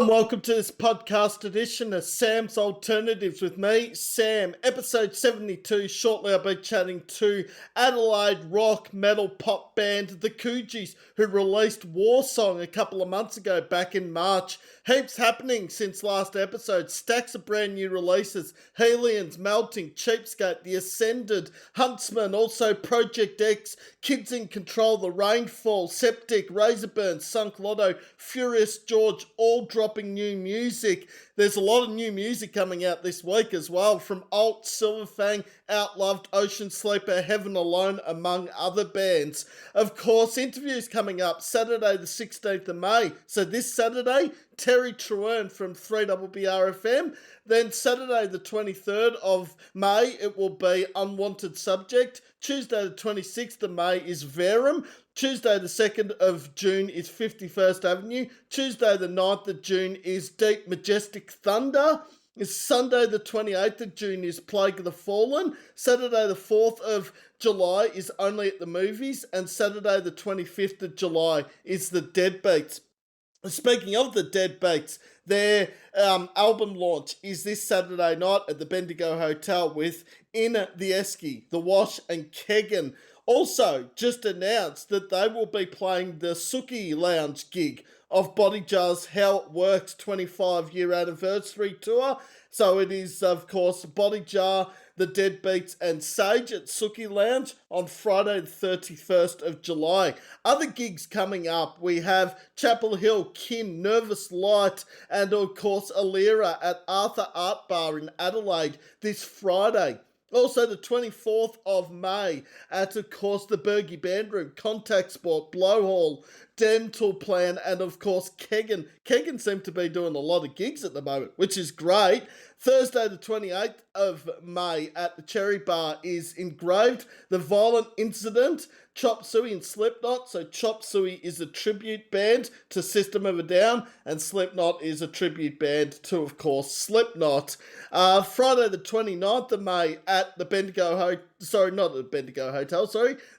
And welcome to this podcast edition of Sam's Alternatives with me, Sam. Episode 72. Shortly I'll be chatting to Adelaide rock metal pop band The Coogees, who released War Song a couple of months ago back in March. Heaps happening since last episode. Stacks of brand new releases. Helions, Melting, Cheapskate, The Ascended, Huntsman, also Project X, Kids in Control, The Rainfall, Septic, Razorburn, Sunk Lotto, Furious George, all dropping new music. There's a lot of new music coming out this week as well, from Alt, Silverfang, Outloved, Ocean Sleeper, Heaven Alone, among other bands. Of course, interviews coming up Saturday the 16th of May. So this Saturday, Terry Truern from 3BBRFM. Then Saturday the 23rd of May, it will be Unwanted Subject. Tuesday the 26th of May is Verum. Tuesday the 2nd of June is 51st Avenue. Tuesday the 9th of June is Deep Majestic Thunder. Sunday the 28th of June is Plague of the Fallen. Saturday the 4th of July is Only at the Movies. And Saturday the 25th of July is The Deadbeats. Speaking of the Deadbeats, their album launch is this Saturday night at the Bendigo Hotel with In the Esky, The Wash and Kegan. Also, just announced that they will be playing the Suki Lounge gig of Body Jar's How It Works 25-year anniversary tour. So it is, of course, Body Jar, The Deadbeats and Sage at Suki Lounge on Friday the 31st of July. Other gigs coming up, we have Chapel Hill, Kin, Nervous Light, and of course Alira at Arthur Art Bar in Adelaide this Friday. Also the 24th of May at, of course, the Bergie Band Room, Contact Sport, Blowhall, Dental Plan, and of course Kegan. Kegan seem to be doing a lot of gigs at the moment, which is great. Thursday the 28th of May at the Cherry Bar is Engraved, The Violent Incident, Chop Suey and Slipknot. So Chop Suey is a tribute band to System of a Down, and Slipknot is a tribute band to, of course, Slipknot. Friday the 29th of May at the Bendigo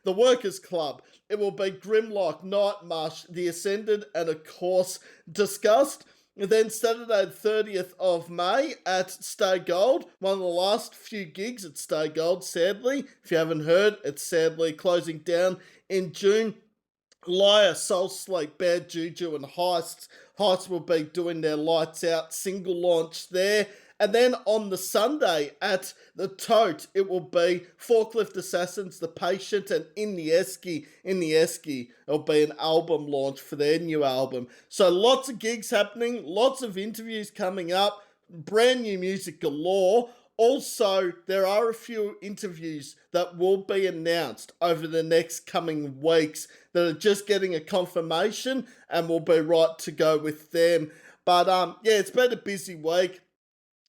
the Workers Club. It will be Grimlock, Nightmarsh, The Ascended, and of course, Disgust. And then Saturday the 30th of May at Stay Gold, one of the last few gigs at Stay Gold, sadly. If you haven't heard, it's sadly closing down in June. Liar, Soul Sleep, Bad Juju, and Heists. Heists will be doing their Lights Out single launch there. And then on the Sunday at the Tote, it will be Forklift Assassins, The Patient, and In the Esky. In the Esky, it'll be an album launch for their new album. So lots of gigs happening, lots of interviews coming up, brand new music galore. Also, there are a few interviews that will be announced over the next coming weeks that are just getting a confirmation, and we'll be right to go with them. But yeah, it's been a busy week.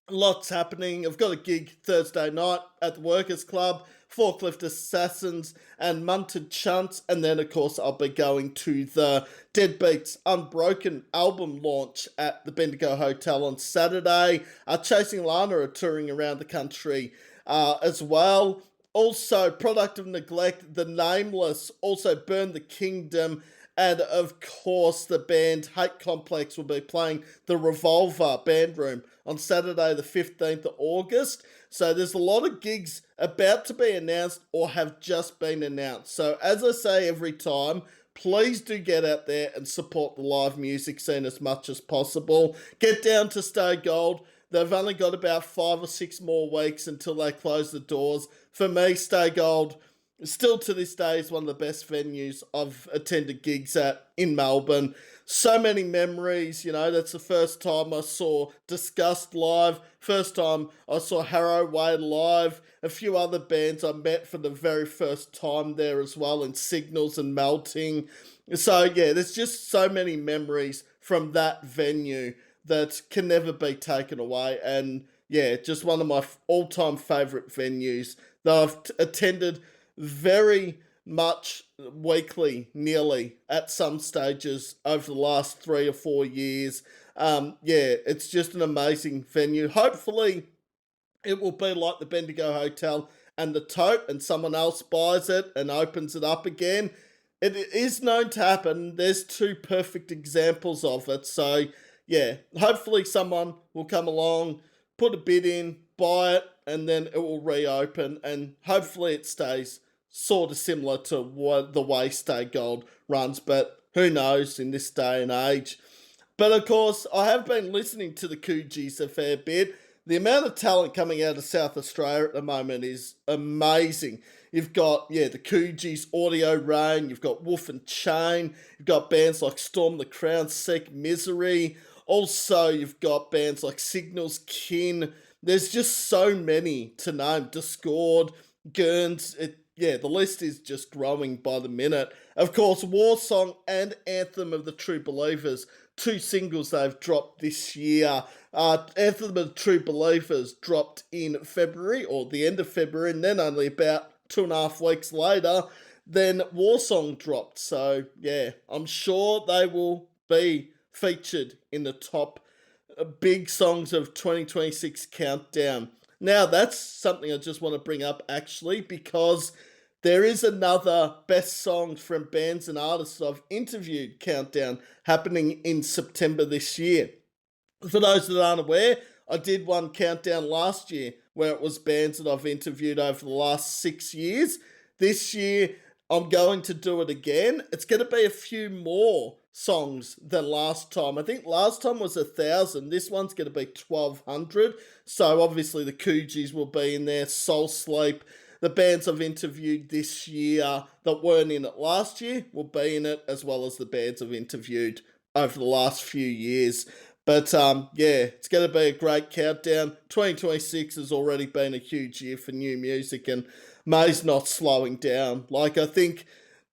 Lots happening. I've got a gig Thursday night at the Workers Club, Forklift Assassins and Munted Chunts, and then of course I'll be going to the Deadbeats Unbroken album launch at the Bendigo Hotel on Saturday. Chasing Lana are touring around the country as well. Also, Product of Neglect, The Nameless, also Burn the Kingdom, and of course the band Hate Complex will be playing the Revolver Band Room on Saturday the 15th of August. So there's a lot of gigs about to be announced or have just been announced. So as I say every time, please do get out there and support the live music scene as much as possible. Get down to Stay Gold. They've only got about 5 or 6 more weeks until they close the doors. For me, Stay Gold, still to this day, is one of the best venues I've attended gigs at in Melbourne. So many memories, you know, that's the first time I saw Disgust live, first time I saw Harrowway live, a few other bands I met for the very first time there as well, in Signals and Melting. So yeah, there's just so many memories from that venue that can never be taken away, and yeah, just one of my all-time favourite venues that I've attended very much weekly, nearly, at some stages over the last 3 or 4 years. Yeah, it's just an amazing venue. Hopefully, it will be like the Bendigo Hotel and the Tote, and someone else buys it and opens it up again. It is known to happen. There's 2 perfect examples of it, so yeah, hopefully someone will come along, put a bid in, buy it, and then it will reopen, and hopefully it stays sort of similar to what the way Stay Gold runs. But who knows in this day and age? But of course, I have been listening to the Coogees a fair bit. The amount of talent coming out of South Australia at the moment is amazing. You've got, yeah, the Coogees, Audio Rain, you've got Wolf and Chain, you've got bands like Storm the Crown, Seek Misery. Also, you've got bands like Signals, Kin. There's just so many to name. Discord, Gurns, yeah, the list is just growing by the minute. Of course, War Song and Anthem of the True Believers, two singles they've dropped this year. Anthem of the True Believers dropped in February, or the end of February, and then only about 2.5 weeks later, then War Song dropped. So, yeah, I'm sure they will be featured in the top big songs of 2026 countdown. Now, that's something I just want to bring up actually, because there is another best songs from bands and artists I've interviewed countdown happening in September this year. For those that aren't aware, I did one countdown last year where it was bands that I've interviewed over the last 6 years. This year, I'm going to do it again. It's going to be a few more songs than last time. I think last time was 1,000. This one's going to be 1,200. So obviously the Coogees will be in there, Soul Sleep. The bands I've interviewed this year that weren't in it last year will be in it, as well as the bands I've interviewed over the last few years. But yeah, it's going to be a great countdown. 2026 has already been a huge year for new music, and May's not slowing down. Like, I think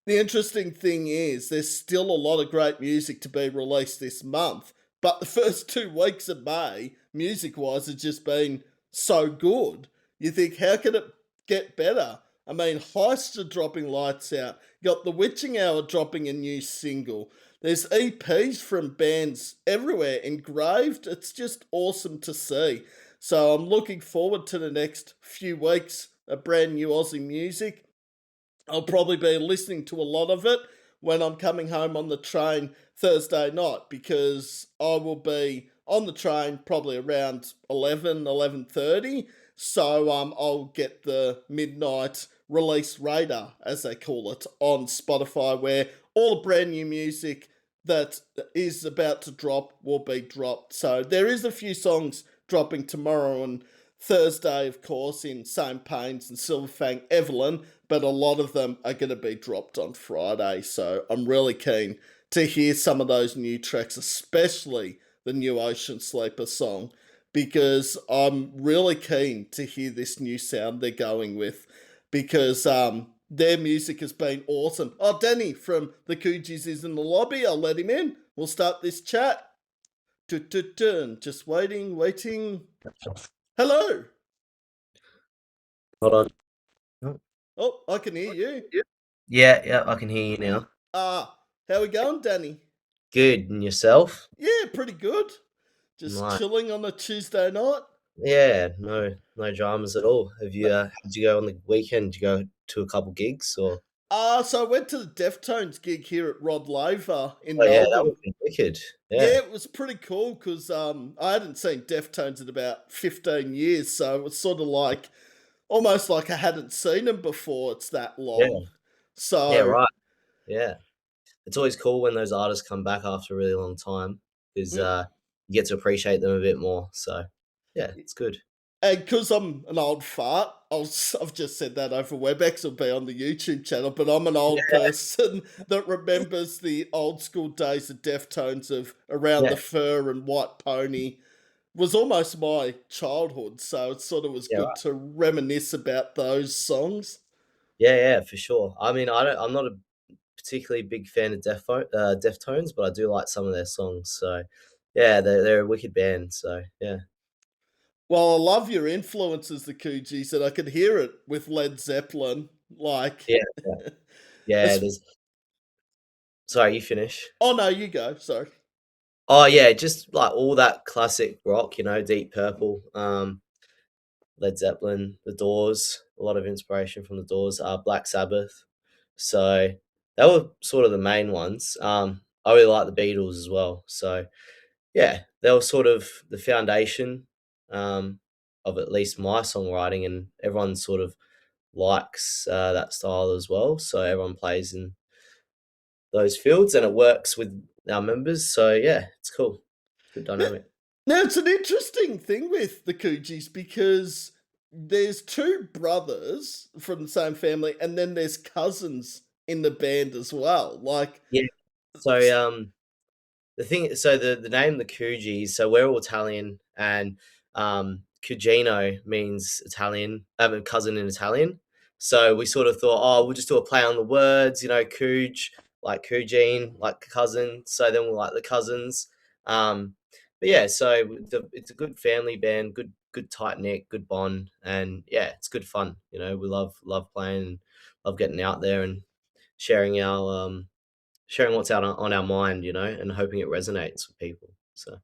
the interesting thing is there's still a lot of great music to be released this month, but the first 2 weeks of May, music wise, has just been so good. You think, how can it get better? I mean, Heist are dropping Lights Out. You got The Witching Hour dropping a new single. There's EPs from bands everywhere engraved. It's just awesome to see. So I'm looking forward to the next few weeks of brand new Aussie music. I'll probably be listening to a lot of it when I'm coming home on the train Thursday night, because I will be on the train probably around 11:30. So I'll get the midnight release radar, as they call it, on Spotify, where all the brand new music that is about to drop will be dropped. So there is a few songs dropping tomorrow and Thursday, of course, in Same Pains and Silverfang Evelyn, but a lot of them are going to be dropped on Friday. So I'm really keen to hear some of those new tracks, especially the new Ocean Sleeper song, because I'm really keen to hear this new sound they're going with, because their music has been awesome. Oh, Danny from the Coogees is in the lobby. I'll let him in. We'll start this chat. Just waiting. Hello. Hold on. Oh. Oh, I can hear you. Yeah, I can hear you now. How we going, Danny? Good, and yourself? Yeah, pretty good. Just Right. chilling on a Tuesday night. Yeah, no dramas at all. Did you go on the weekend? Did you go to a couple gigs or? So I went to the Deftones gig here at Rod Laver in Oh yeah, that Melbourne. would be wicked. Yeah, Yeah, it was pretty cool because I hadn't seen Deftones in about 15 years, so it was sort of like almost like I hadn't seen them before. It's that yeah, long. yeah. So, Right. Yeah, it's always cool when those artists come back after a really long time because mm, you get to appreciate them a bit more. So yeah, it's good. and because I'm an old fart, I've just said that over WebEx, will be on the YouTube channel, but I'm an old Yeah, person that remembers the old school days of Deftones of Around yeah, the Fur and White Pony. Was almost my childhood, so it sort of was yeah. good to reminisce about those songs. Yeah, for sure. I mean, I'm not a particularly big fan of Deftones, but I do like some of their songs. So, yeah, they're a wicked band. So, yeah, Well, I love your influences, the Coogees, and I could hear it with Led Zeppelin. Like, yeah, yeah. Yeah, it's, there's. Sorry, you finish. oh no, you go. Sorry. Oh yeah, just like all that classic rock, Deep Purple, Led Zeppelin, The Doors. A lot of inspiration from The Doors. Black Sabbath. So they were sort of the main ones. I really like the Beatles as well. So yeah, they were sort of the foundation, um, of at least my songwriting, and everyone sort of likes, that style as well, so everyone plays in those fields, and it works with our members, so yeah, it's cool. Good Now, dynamic. now, it's an interesting thing with the Coogees because there's two brothers from the same family, and then there's cousins in the band as well. Like, Yeah, so, the name, the Coogees, so we're all Italian, and, cugino means Italian, cousin in Italian. So we sort of thought, "Oh, we'll just do a play on the words," Cooge, like Cougine, like cousin, so then we're like the cousins. Um, but yeah, so it's a good family band, good tight-knit, good bond, and yeah, it's good fun, we love playing, love getting out there and sharing sharing what's out on our mind, and hoping it resonates with people. So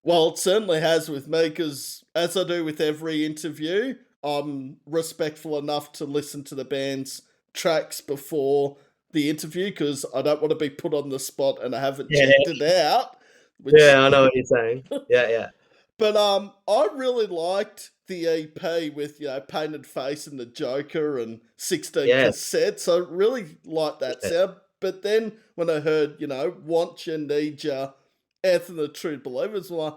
well, it certainly has with me because, as I do with every interview, I'm respectful enough to listen to the band's tracks before the interview because I don't want to be put on the spot and I haven't yeah, checked it out. Which, yeah, I know what you're saying. Yeah, yeah, but I really liked the EP with painted face and the Joker and 16 yeah, cassettes. I really liked that yeah, sound. But then when I heard want you, need ya, Anthem of the True Believers, I'm like,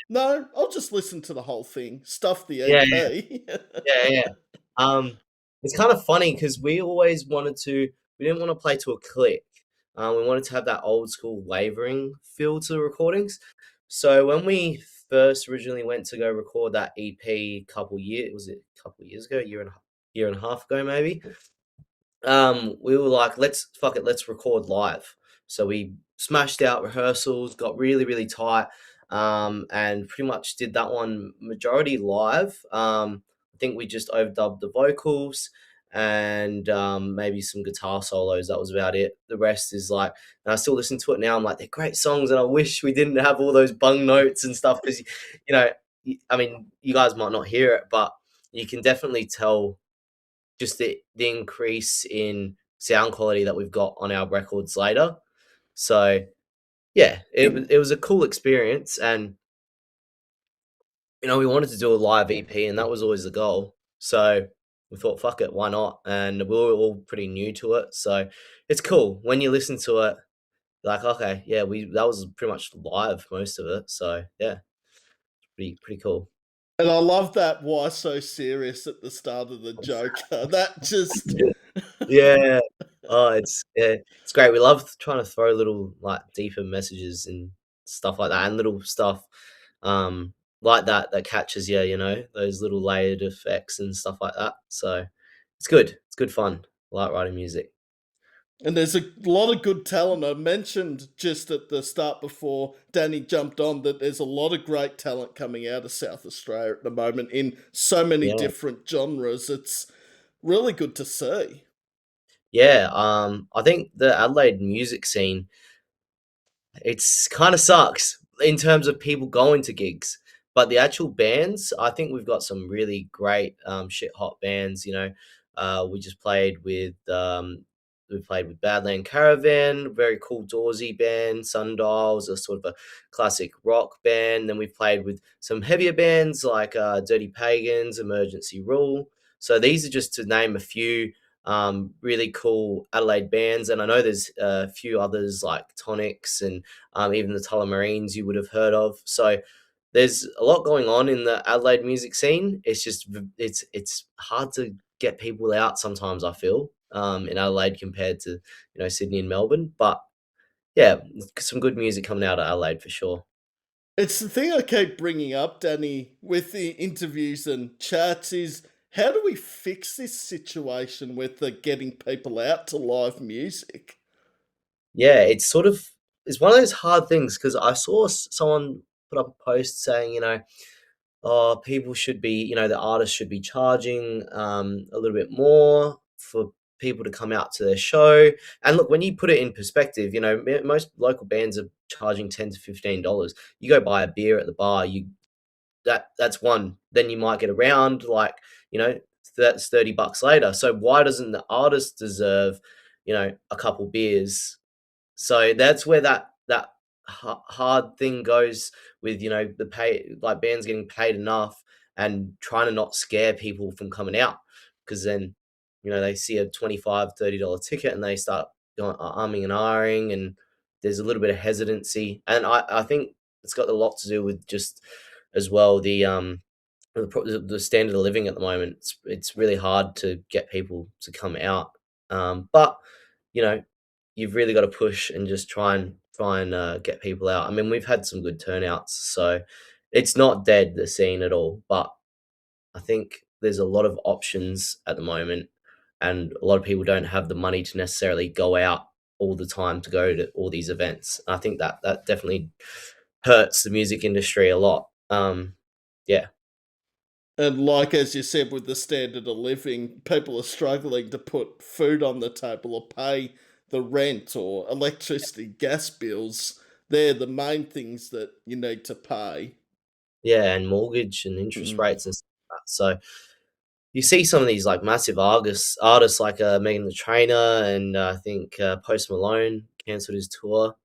no, I'll just listen to the whole thing. Stuff the yeah, yeah, EP. yeah, yeah. Um, it's kind of funny because we didn't want to play to a click. We wanted to have that old school wavering feel to the recordings. So when we first originally went to go record that EP, a couple years ago, year and a half ago maybe. We were like, let's fuck it, let's record live. So we smashed out rehearsals, got really, really tight, and pretty much did that one majority live. I think we just overdubbed the vocals and maybe some guitar solos. That was about it. The rest is like, and I still listen to it now. I'm like, they're great songs, and I wish we didn't have all those bung notes and stuff because, I mean, you guys might not hear it, but you can definitely tell just the increase in sound quality that we've got on our records later. So yeah, it was a cool experience, and we wanted to do a live EP, and that was always the goal. So we thought, fuck it, why not? And we were all pretty new to it, so it's cool when you listen to it. Like, okay, yeah, we that was pretty much live most of it. So yeah, pretty cool. And I love that why so serious at the start of the Joker. That just Yeah. Oh, it's great. We love trying to throw little, like, deeper messages and stuff like that, and little stuff, like that catches those little layered effects and stuff like that. So, it's good. It's good fun. I like writing music. And there's a lot of good talent. I mentioned just at the start before Danny jumped on that there's a lot of great talent coming out of South Australia at the moment in so many Yeah. different genres. It's really good to see. Yeah, I think the Adelaide music scene, it's kinda sucks in terms of people going to gigs, but the actual bands, I think we've got some really great, shit hot bands, we played with Badland Caravan, very cool Dawsey band, Sundials, a sort of a classic rock band, then we've played with some heavier bands like, Dirty Pagans, Emergency Rule. So these are just to name a few, really cool Adelaide bands, and I know there's a few others like Tonics and even the Tullamarines you would have heard of. So there's a lot going on in the Adelaide music scene. It's just it's hard to get people out sometimes. I feel in Adelaide compared to Sydney and Melbourne, but yeah, some good music coming out of Adelaide for sure. It's the thing I keep bringing up, Danny, with the interviews and chats is how do we fix this situation with the getting people out to live music? Yeah, it's one of those hard things because I saw someone put up a post saying people should be, the artists should be charging a little bit more for people to come out to their show. And look, when you put it in perspective, most local bands are charging $10 to $15. You go buy a beer at the bar, that's one. Then you might get around you know, that's $30 later. So why doesn't the artist deserve, a couple beers? So that's where that hard thing goes with, the pay, like bands getting paid enough and trying to not scare people from coming out, because then, they see a 25 $30 ticket and they start going umming and ahhing, and there's a little bit of hesitancy. And I think it's got a lot to do with just as well the standard of living at the moment. It's really hard to get people to come out. But you know, you've really got to push and just try and get people out. I mean, we've had some good turnouts, so it's not dead, the scene, at all. But I think there's a lot of options at the moment, and a lot of people don't have the money to necessarily go out all the time to go to all these events. I think that definitely hurts the music industry a lot. Yeah. And like as you said, with the standard of living, people are struggling to put food on the table or pay the rent or electricity, gas bills. They're the main things that you need to pay. Yeah, and mortgage and interest Mm. rates and stuff like that. So you see some of these like massive artists like Megan the Trainer, and I think Post Malone cancelled his tour.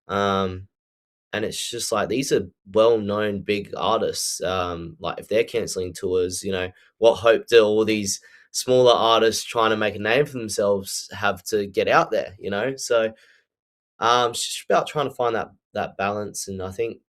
Um, and it's just like these are well-known big artists. Like if they're canceling tours, what hope do all these smaller artists trying to make a name for themselves have to get out there? So it's just about trying to find that balance, and I think,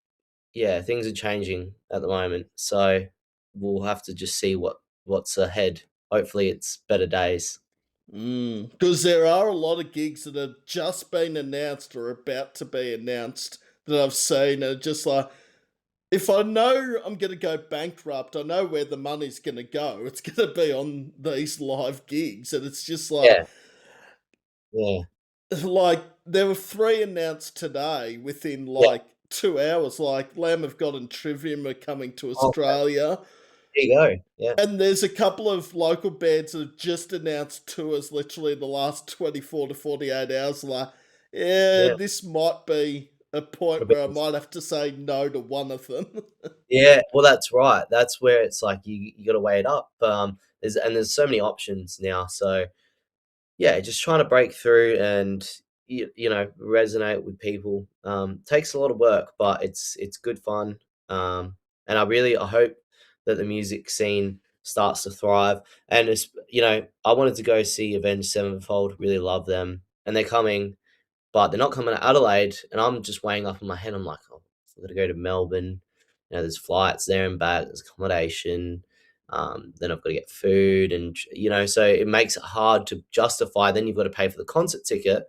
yeah, things are changing at the moment, so we'll have to just see what's ahead. Hopefully, it's better days. Because there are a lot of gigs that have just been announced or about to be announced that I've seen, and just like, if I know I'm going to go bankrupt, I know where the money's going to go. It's going to be on these live gigs, and it's just like, Yeah, yeah, like there were three announced today within yeah. like 2 hours. Like Lamb of God and Trivium are coming to Oh, okay, Australia, there you go. Yeah, and there's a couple of local bands that have just announced tours literally in the last 24 to 48 hours. Like, yeah, yeah. this might be a A point bit where I might have to say no to one of them. Yeah, well, that's right. That's where it's like you gotta weigh it up. There's so many options now, so yeah, just trying to break through and resonate with people takes a lot of work, but it's good fun. And I hope that the music scene starts to thrive. And I wanted to go see Avenged Sevenfold. Really love them, and they're coming, but they're not coming to Adelaide. And I'm just weighing up in my head. I'm like, oh, I've got to go to Melbourne. There's flights there and back. There's accommodation. Then I've got to get food, and so it makes it hard to justify. Then you've got to pay for the concert ticket,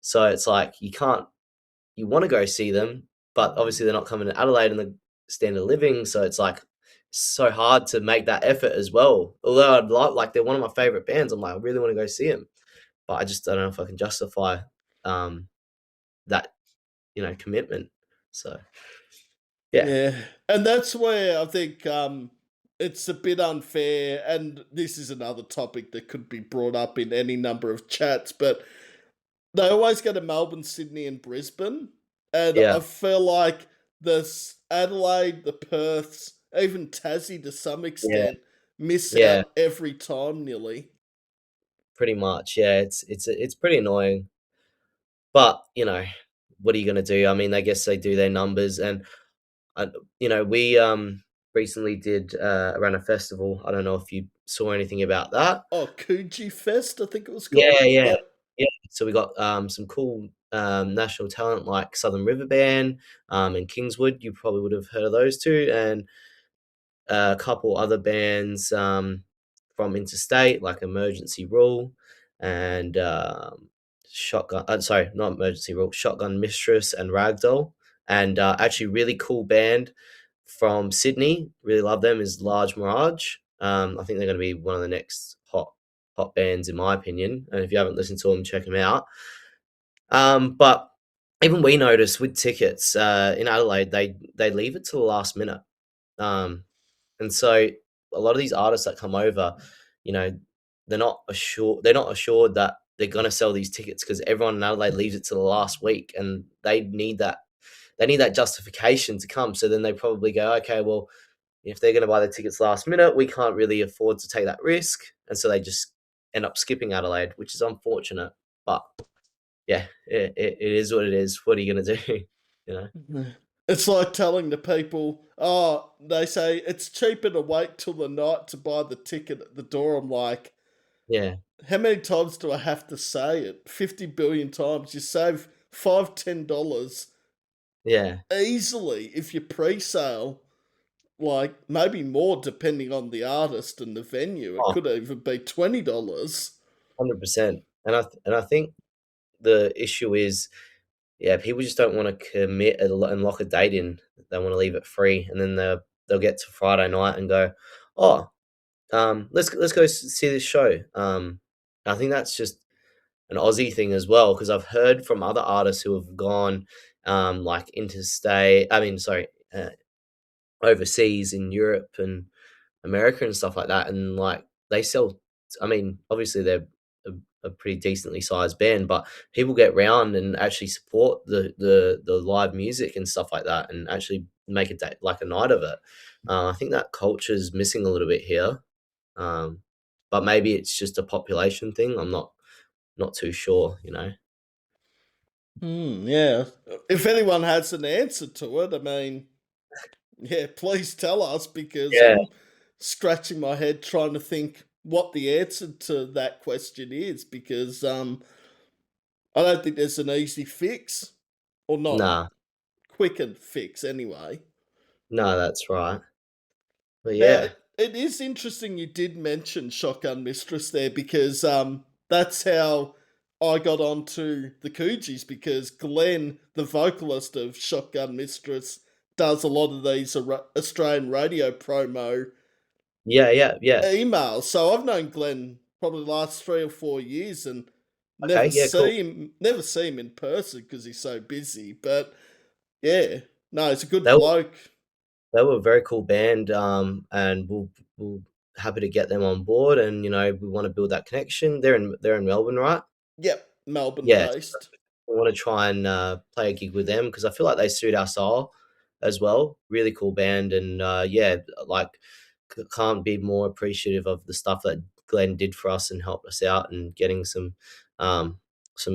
so it's like you can't. You want to go see them, but obviously they're not coming to Adelaide in the standard of living, so it's like so hard to make that effort as well. Although I'd like they're one of my favorite bands, I'm like I really want to go see them, but I just don't know if I can justify um, that commitment. So yeah, Yeah, and that's where I think it's a bit unfair, and this is another topic that could be brought up in any number of chats, but they always go to Melbourne, Sydney, and Brisbane, and I yeah, feel like Adelaide, the Perths, even Tassie to some yeah, extent, miss yeah. out every time nearly. Pretty much, yeah. It's pretty annoying, but what are you gonna do? I mean, I guess they do their numbers, and we recently did ran a festival. I don't know if you saw anything about that. Oh, Coogie Fest, I think it was Yeah, called. yeah, Yep. yeah. So we got some cool national talent like Southern River Band and Kingswood. You probably would have heard of those two, and a couple other bands from interstate like Emergency Rule and Shotgun. Sorry, not Emergency Rule. Shotgun Mistress and Ragdoll, and actually really cool band from Sydney. Really love them. Is Large Mirage. I think they're going to be one of the next hot bands in my opinion. And if you haven't listened to them, check them out. But even we noticed with tickets in Adelaide, they leave it to the last minute. Um, and so a lot of these artists that come over, you know, they're not assured that they're gonna sell these tickets because everyone in Adelaide leaves it to the last week, and they need that justification to come. So then they probably go, okay, well, if they're gonna buy the tickets last minute, we can't really afford to take that risk, and so they just end up skipping Adelaide, which is unfortunate. But yeah, it is what it is. What are you gonna do? you know? It's like telling the people, oh, they say it's cheaper to wait till the night to buy the ticket at the door. I'm like, Yeah, how many times do I have to say it? 50 billion times. You save $5, $10 yeah. easily if you pre sale, like maybe more depending on the artist and the venue. It Oh, could even be $20. 100%. And I think the issue is, yeah, people just don't wanna commit and lock a date in. They wanna leave it free, and then they'll get to Friday night and go, "Oh, let's go see this show." I think that's just an Aussie thing as well, because 'cause I've heard from other artists who have gone, like, interstate I mean, sorry, overseas in Europe and America and stuff like that, and, like, they sell I mean, obviously, they're a a pretty decently sized band, but people get round and actually support the live music and stuff like that, and actually make a day like, a night of it. I think that culture's missing a little bit here, um, but maybe it's just a population thing, I'm not too sure, you know? Yeah. If anyone has an answer to it, I mean, yeah, please tell us because Yeah. I'm scratching my head trying to think what the answer to that question is because I don't think there's an easy fix or not a Nah. quicker fix anyway. No, that's right. But Now, yeah. it is interesting you did mention Shotgun Mistress there because that's how I got onto the Coogees because Glenn, the vocalist of Shotgun Mistress, does a lot of these Australian radio promo Yeah, yeah, yeah. emails. So I've known Glenn probably the last 3 or 4 years and Okay, yeah, cool. never see him in person because he's so busy. But yeah, no, he's a good They were bloke. they were a very cool band, and we'll happy to get them on board, and, you know, we wanna build that connection. They're in Melbourne, right? Yep, Melbourne Yeah. based. I want to try and play a gig with them because I feel like they suit our style as well. Really cool band, and yeah, like can't be more appreciative of the stuff that Glenn did for us and helped us out and getting some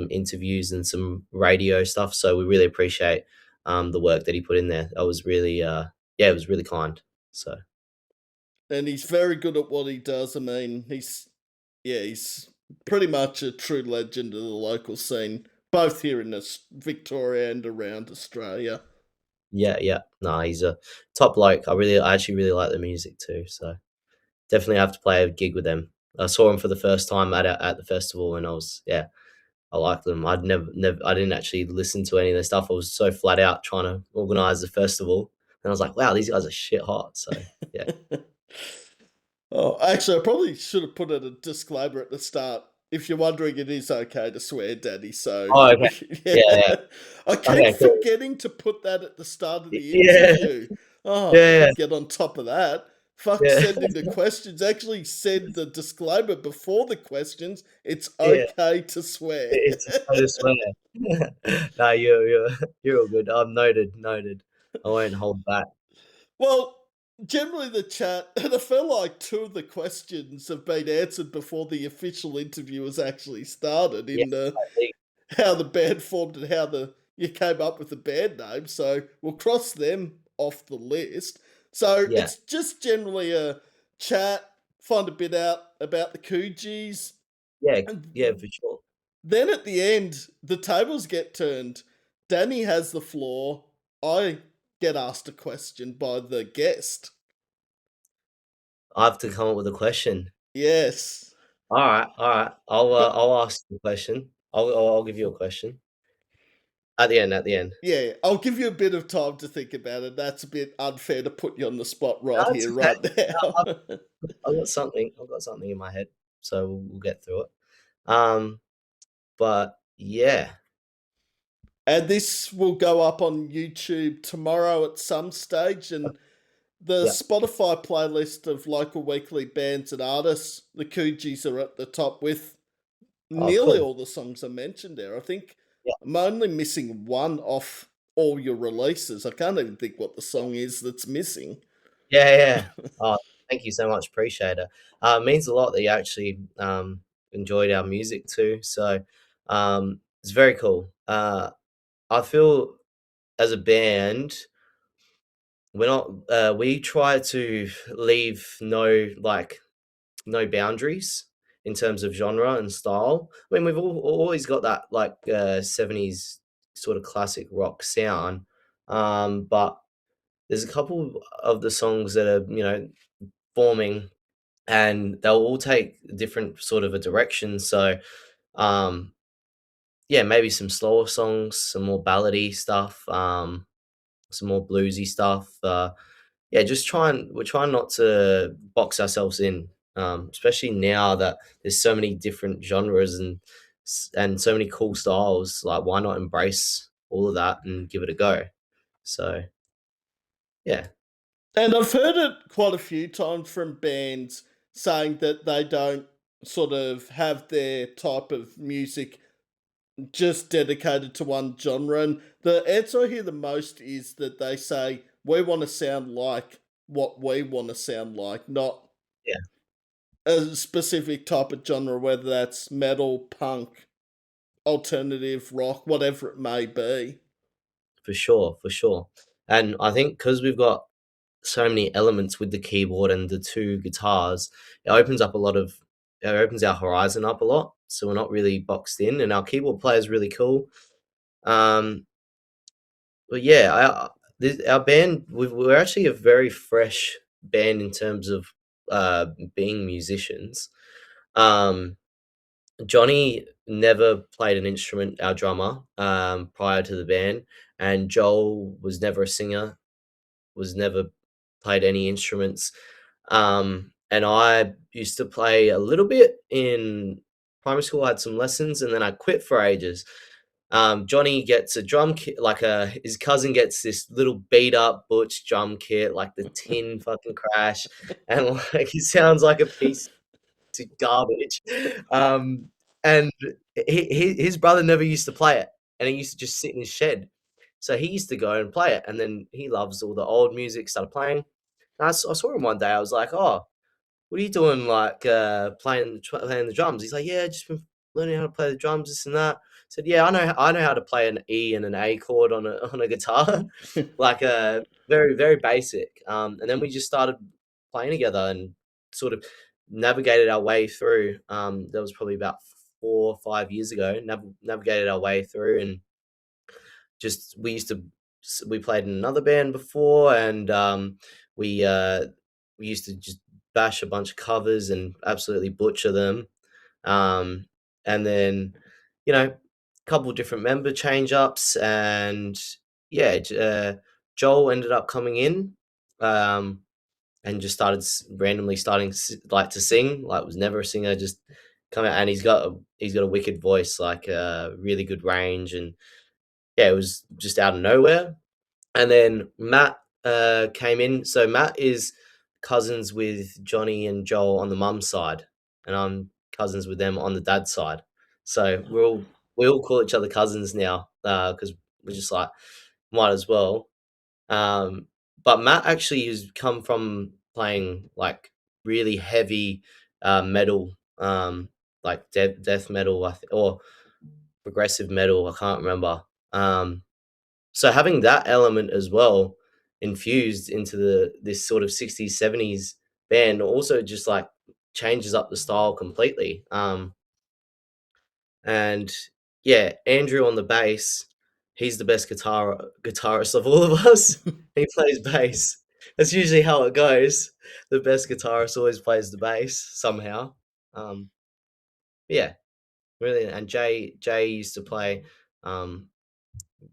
interviews and some radio stuff. So we really appreciate the work that he put in there. That was really yeah, it was really kind. So And he's very good at what he does. I mean, he's pretty much a true legend of the local scene, both here in Victoria and around Australia. yeah, yeah, no, he's a top bloke. I actually really like the music too. So definitely have to play a gig with them. I saw them for the first time at the festival, and I was yeah, I liked them. I didn't actually listen to any of their stuff. I was so flat out trying to organize the festival, and I was like, wow, these guys are shit hot. So yeah. Oh, actually, I probably should have put a disclaimer at the start. If you're wondering, it is okay to swear, Daddy. So, Oh, okay. yeah, Yeah, yeah. I keep Okay, cool. forgetting to put that at the start of the Yeah, interview. Oh, yeah, gotta get on top of that. Fuck yeah, sending the questions. Actually, said the disclaimer before the questions. It's yeah. okay to swear. It's I just swear. No, you're all good. Noted, noted. I won't hold back. Well, generally the chat, and I feel like two of the questions have been answered before the official interview has actually started Yeah, in I think how the band formed and how the you came up with the band name. So we'll cross them off the list. So yeah, it's just generally a chat, find a bit out about the Coogees, yeah, yeah, and for sure. then at the end, the tables get turned. Danny has the floor. I get asked a question by the guest. I have to come up with a question. Yes. Alright, alright. But I'll ask the question. I'll give you a question. At the end, at the end. yeah, I'll give you a bit of time to think about it. That's a bit unfair to put you on the spot right That's here, okay. right now. I've got something in my head, so we'll get through it. Um, but yeah. And this will go up on YouTube tomorrow at some stage. And the Yeah. Spotify playlist of local weekly bands and artists, the Coogees are at the top with Oh, nearly cool. all the songs I mentioned there. I think Yeah. I'm only missing one off all your releases. I can't even think what the song is that's missing. Yeah, yeah. Oh, thank you so much, appreciate it. It means a lot that you actually, enjoyed our music too, so, it's very cool. I feel as a band, we're not. We try to leave no boundaries in terms of genre and style. I mean, we've always got that like 70s sort of classic rock sound, but there's a couple of the songs that are forming, and they'll all take different sort of a direction. So um, yeah, maybe some slower songs, some more ballady stuff, some more bluesy stuff. Yeah, we're trying not to box ourselves in, especially now that there's so many different genres and so many cool styles. Like, why not embrace all of that and give it a go? So yeah, And I've heard it quite a few times from bands saying that they don't sort of have their type of music just dedicated to one genre. And the answer I hear the most is that they say, we want to sound like what we want to sound like, not yeah, a specific type of genre, whether that's metal, punk, alternative, rock, whatever it may be. for sure, for sure. And I think because we've got so many elements with the keyboard and the two guitars, it opens our horizon up a lot. So we're not really boxed in, and our keyboard player is really cool. Um, but yeah, our band we're actually a very fresh band in terms of uh, being musicians. Um, Johnny never played an instrument, our drummer, prior to the band, and Joel was never a singer, was never played any instruments. And I used to play a little bit in primary school. I had some lessons, and then I quit for ages. Johnny gets a drum kit, like his cousin gets this little beat up Butch drum kit, like the tin fucking crash, and like he sounds like a piece of garbage. Um, and his brother never used to play it, and he used to just sit in his shed. So he used to go and play it, and then he loves all the old music. Started playing. And I saw him one day. I was like, "Oh, what are you doing? Like playing the drums?" He's like, "Yeah, just been learning how to play the drums, this and that." I said, "Yeah, I know how to play an E and an A chord on a on a guitar, like very very basic." And then we just started playing together and sort of navigated our way through. That was probably about 4 or 5 years ago. Navigated our way through, and just we played in another band before, and we uh, we used to just bash a bunch of covers and absolutely butcher them. Um, and then, a couple different member change ups, and yeah, Joel ended up coming in, um, and just started randomly starting like to sing. Like, was never a singer, just come out, and he's got a wicked voice, like really good range, and yeah, it was just out of nowhere. And then Matt came in. So Matt is cousins with Johnny and Joel on the mum's side, and I'm cousins with them on the dad's side. So we all call each other cousins now because we're just like, might as well. Um, but Matt actually has come from playing like really heavy metal, like death metal, or progressive metal. I can't remember. So having that element as well infused into this sort of 60s, 70s band also just like changes up the style completely. And yeah, Andrew on the bass, he's the best guitarist of all of us. He plays bass. That's usually how it goes. The best guitarist always plays the bass somehow. Um, yeah, really. And Jay used to play um,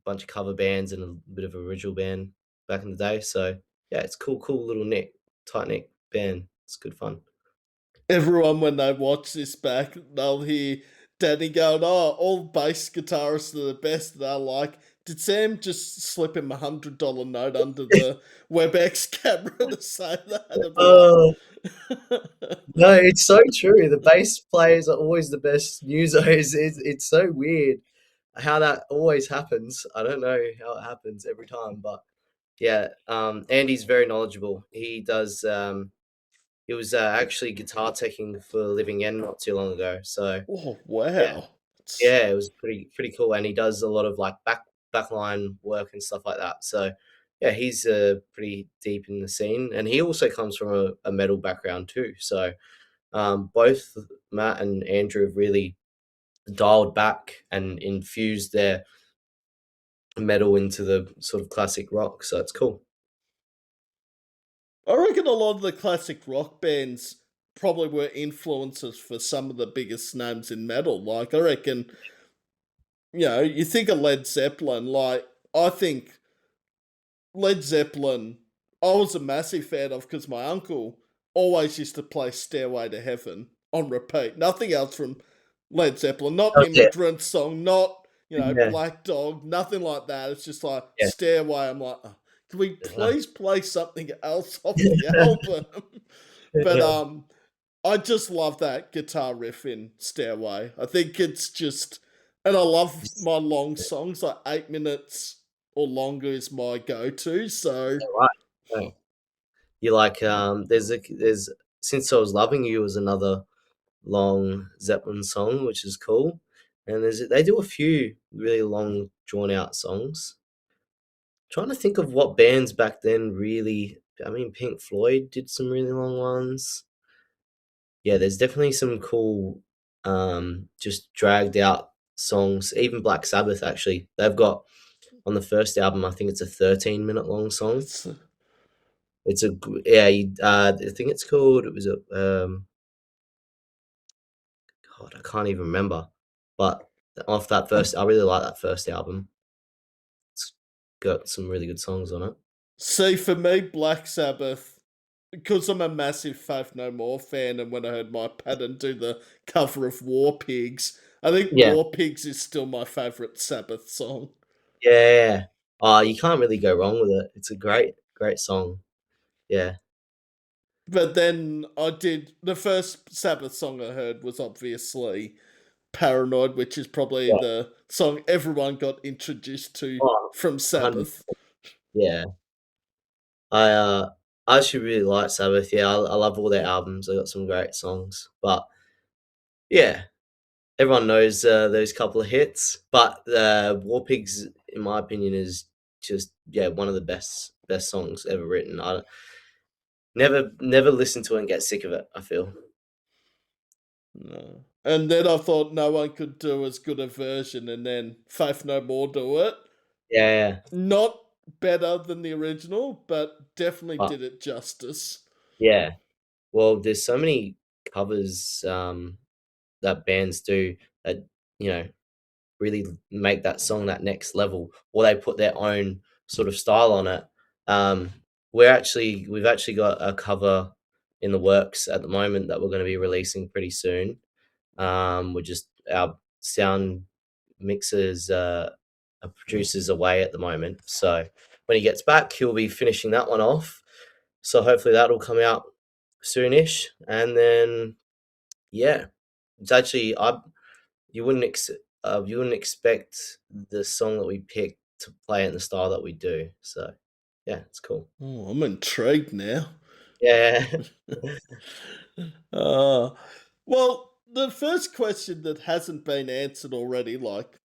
bunch of cover bands and a bit of a original band back in the day. So yeah, it's cool little tight knit band. It's good fun. Everyone, when they watch this back, they'll hear Danny going, "Oh, all bass guitarists are the best." They're like, "Did Sam just slip him $100 note under the WebEx camera to say that?" I'd be Oh like, no, it's so true. The bass players are always the best musos. It's so weird how that always happens. I don't know how it happens every time, but yeah, Andy's very knowledgeable. He was actually guitar teching for Living End not too long ago. So "Oh yeah, wow, it's yeah, it was pretty cool, and he does a lot of, like, backline work and stuff like that. So yeah, he's pretty deep in the scene, and he also comes from a metal background too. So both Matt and Andrew have really dialed back and infused their metal into the sort of classic rock. So it's cool. I reckon a lot of the classic rock bands probably were influences for some of the biggest names in metal. Like, I reckon, you think of Led Zeppelin, like, I think Led Zeppelin, I was a massive fan of because my uncle always used to play Stairway to Heaven on repeat. Nothing else from Led Zeppelin, not an Oh yeah, immigrant song, not, yeah, Black Dog, nothing like that. It's just like yeah. Stairway. I'm like, "Oh, can we Uh, please play something else off the album?" But I just love that guitar riff in Stairway. I think it's just, and I love my long songs, like 8 minutes or longer is my go to. So, right. Right. You like there's Since I Was Loving You was another long Zeppelin song, which is cool. And they do a few really long drawn out songs. Trying to think of what bands back then really. I mean, Pink Floyd did some really long ones. Yeah, there's definitely some cool, just dragged out songs. Even Black Sabbath, actually, they've got on the first album. I think it's a 13-minute long song. it's Yeah. I think it's called. It was a God, I can't even remember. But off that first, I really like that first album. It's got some really good songs on it. see for me, Black Sabbath, because I'm a massive Faith No More fan, and when I heard my pattern do the cover of War Pigs, I think Yeah, War Pigs is still my favourite Sabbath song. yeah. Oh, you can't really go wrong with it. It's a great song. Yeah, But then I did the first Sabbath song I heard was obviously Paranoid, which is probably yeah. the song everyone got introduced to Oh, from 100. Sabbath. Yeah. I uh I actually really like Sabbath. Yeah, I love all their albums. They got some great songs. But yeah, everyone knows those couple of hits. But War Pigs, in my opinion, is just yeah one of the best songs ever written. I never listen to it and get sick of it. I feel. No. And then I thought no one could do as good a version, and then Faith No More do it. Yeah, Not better than the original, but definitely but did it justice. yeah. Well, there's so many covers that bands do that you know really make that song that next level, or they put their own sort of style on it. Um, we've actually got a cover in the works at the moment that we're going to be releasing pretty soon. We're just our sound mixers producers away at the moment, so when he gets back, he'll be finishing that one off. So hopefully that'll come out soonish, and then yeah, it's actually I you wouldn't expect the song that we picked to play in the style that we do. So yeah, it's cool. Oh, I'm intrigued now. Yeah. uh, well, the first question that hasn't been answered already, like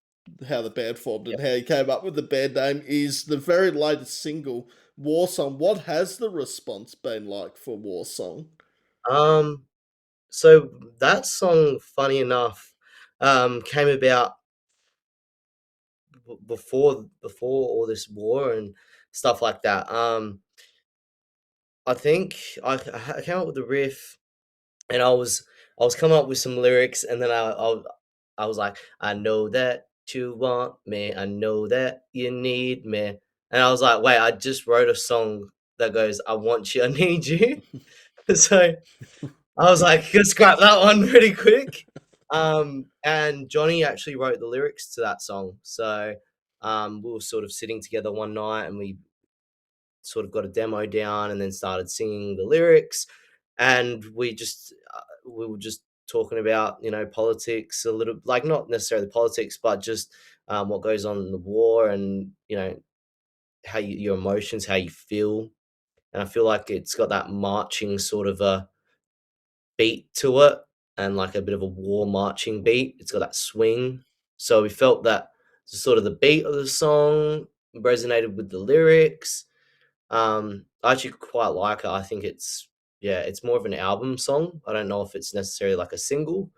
how the band formed and Yep. how you came up with the band name, is the very latest single, War Song. What has the response been like for War Song? Um, so that song, funny enough, came about before all this war and stuff like that. I think I came up with the riff, and I was coming up with some lyrics, and then I was like, I know that you want me, I know that you need me, and I was like, wait, I just wrote a song that goes, I want you, I need you. So I was like, "Let's scrap that one pretty quick." And Johnny actually wrote the lyrics to that song. So we were sort of sitting together one night, and we sort of got a demo down, and then started singing the lyrics. And we were just talking about politics a little, like not necessarily politics, but just what goes on in the war, and how your emotions, how you feel. And I feel like it's got that marching sort of a beat to it, and like a bit of a war marching beat. It's got that swing. So we felt that sort of the beat of the song resonated with the lyrics. I actually quite like it. I think it's yeah, it's more of an album song. I don't know if it's necessarily like a single,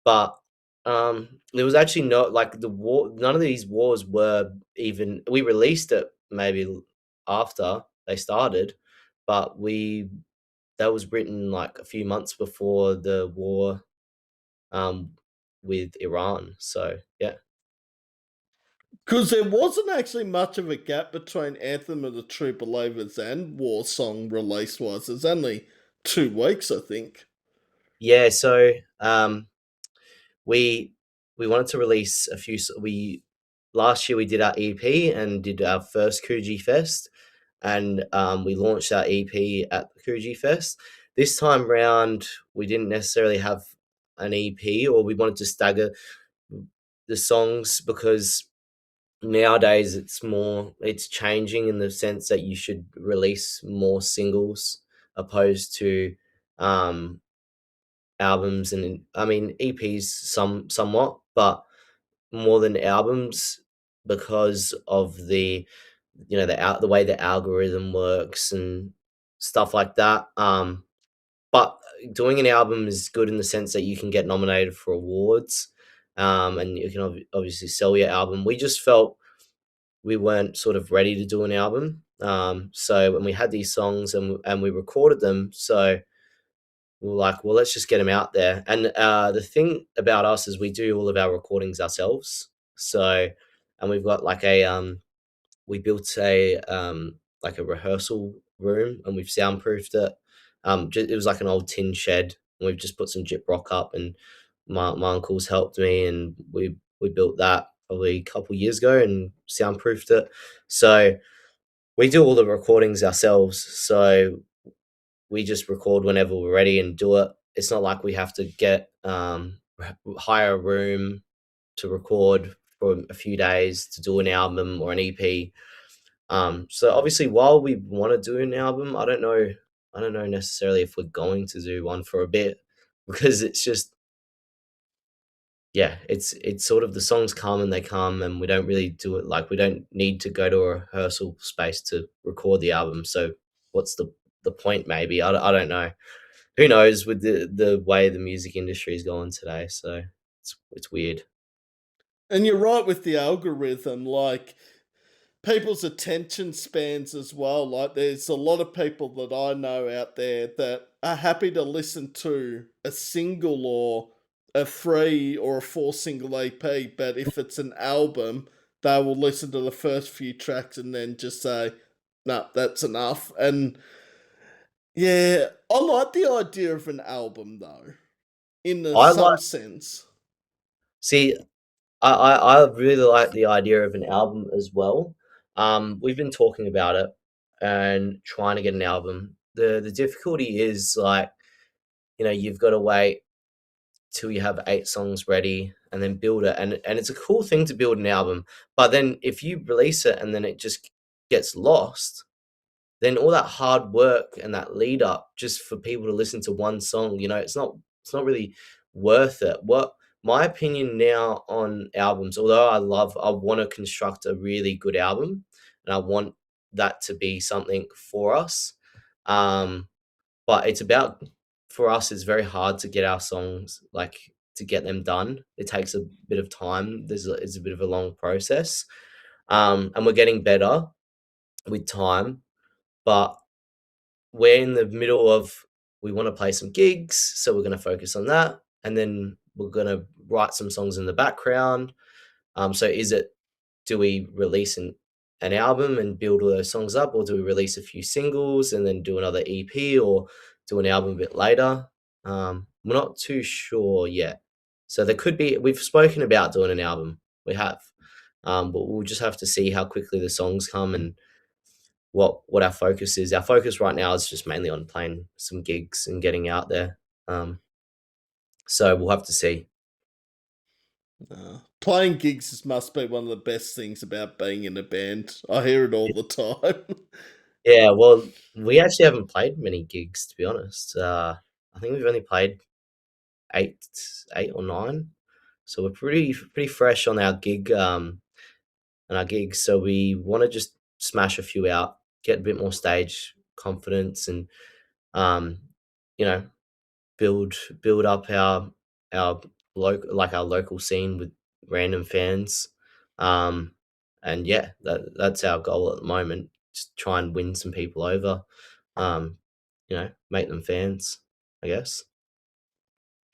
but there was actually no like the war. None of these wars were even. We released it maybe after they started, but we that was written like a few months before the war um, with Iran. So yeah, Because there wasn't actually much of a gap between Anthem of the True Believers and War Song release wise. It's only 2 weeks, I think. yeah. So we we wanted to release a few. We last year we did our EP and did our first Coogee Fest, and we launched our EP at the Coogee Fest. This time round, we didn't necessarily have an EP, or we wanted to stagger the songs because nowadays it's changing in the sense that you should release more singles opposed to um albums, and I mean EPs somewhat, but more than albums because of the the way the algorithm works and stuff like that. But doing an album is good in the sense that you can get nominated for awards, and you can obviously sell your album. We just felt we weren't sort of ready to do an album. So when we had these songs and we recorded them, so we were like, well, let's just get them out there. And the thing about us is we do all of our recordings ourselves. So, and we've got like we built a like a rehearsal room and we've soundproofed it. It was like an old tin shed, and we've just put some gyprock up, and my uncles helped me, and we built that probably a couple years ago and soundproofed it. So we do all the recordings ourselves. So we just record whenever we're ready and do it. It's not like we have to get hire a room to record for a few days to do an album or an EP. So obviously, while we want to do an album, I don't know necessarily if we're going to do one for a bit because it's just yeah, it's sort of the songs come and they come, and we don't really do it like we don't need to go to a rehearsal space to record the album. So what's the point? Maybe I don't know. Who knows with the way the music industry is going today? So it's weird. And you're right with the algorithm, like people's attention spans as well. Like, there's a lot of people that I know out there that are happy to listen to a single or a 3 or 4 single EP, but if it's an album, they will listen to the first few tracks and then just say, no, that's enough. And yeah, I like the idea of an album though, in I some like sense. see I really like the idea of an album as well. We've been talking about it and trying to get an album. The difficulty is like, you've got to wait till you have 8 songs ready and then build it. And it's a cool thing to build an album. But then if you release it and then it just gets lost, then all that hard work and that lead up just for people to listen to one song, it's not really worth it. What my opinion now on albums, although I want to construct a really good album and I want that to be something for us. Um, but it's about for us it's very hard to get our songs like to get them done. It takes a bit of time. It's a bit of a long process. And we're getting better with time, but we're in the middle of we want to play some gigs, so we're going to focus on that, and then we're going to write some songs in the background. So is it do we release an album and build all those songs up, or do we release a few singles and then do another EP, or do an album a bit later? We're not too sure yet. So there could be we've spoken about doing an album. We have. But we'll just have to see how quickly the songs come and what our focus is. Our focus right now is just mainly on playing some gigs and getting out there. Um, so we'll have to see. Playing gigs must be one of the best things about being in a band. I hear it all the time. Yeah, well, we actually haven't played many gigs to be honest. I think we've only played eight, 8 or 9. So we're pretty fresh on our gig. and our gigs. So we want to just smash a few out, get a bit more stage confidence, and um, you know, build build up our our local scene with random fans. Um, and yeah, that's our goal at the moment. Just try and win some people over. Um, make them fans, I guess.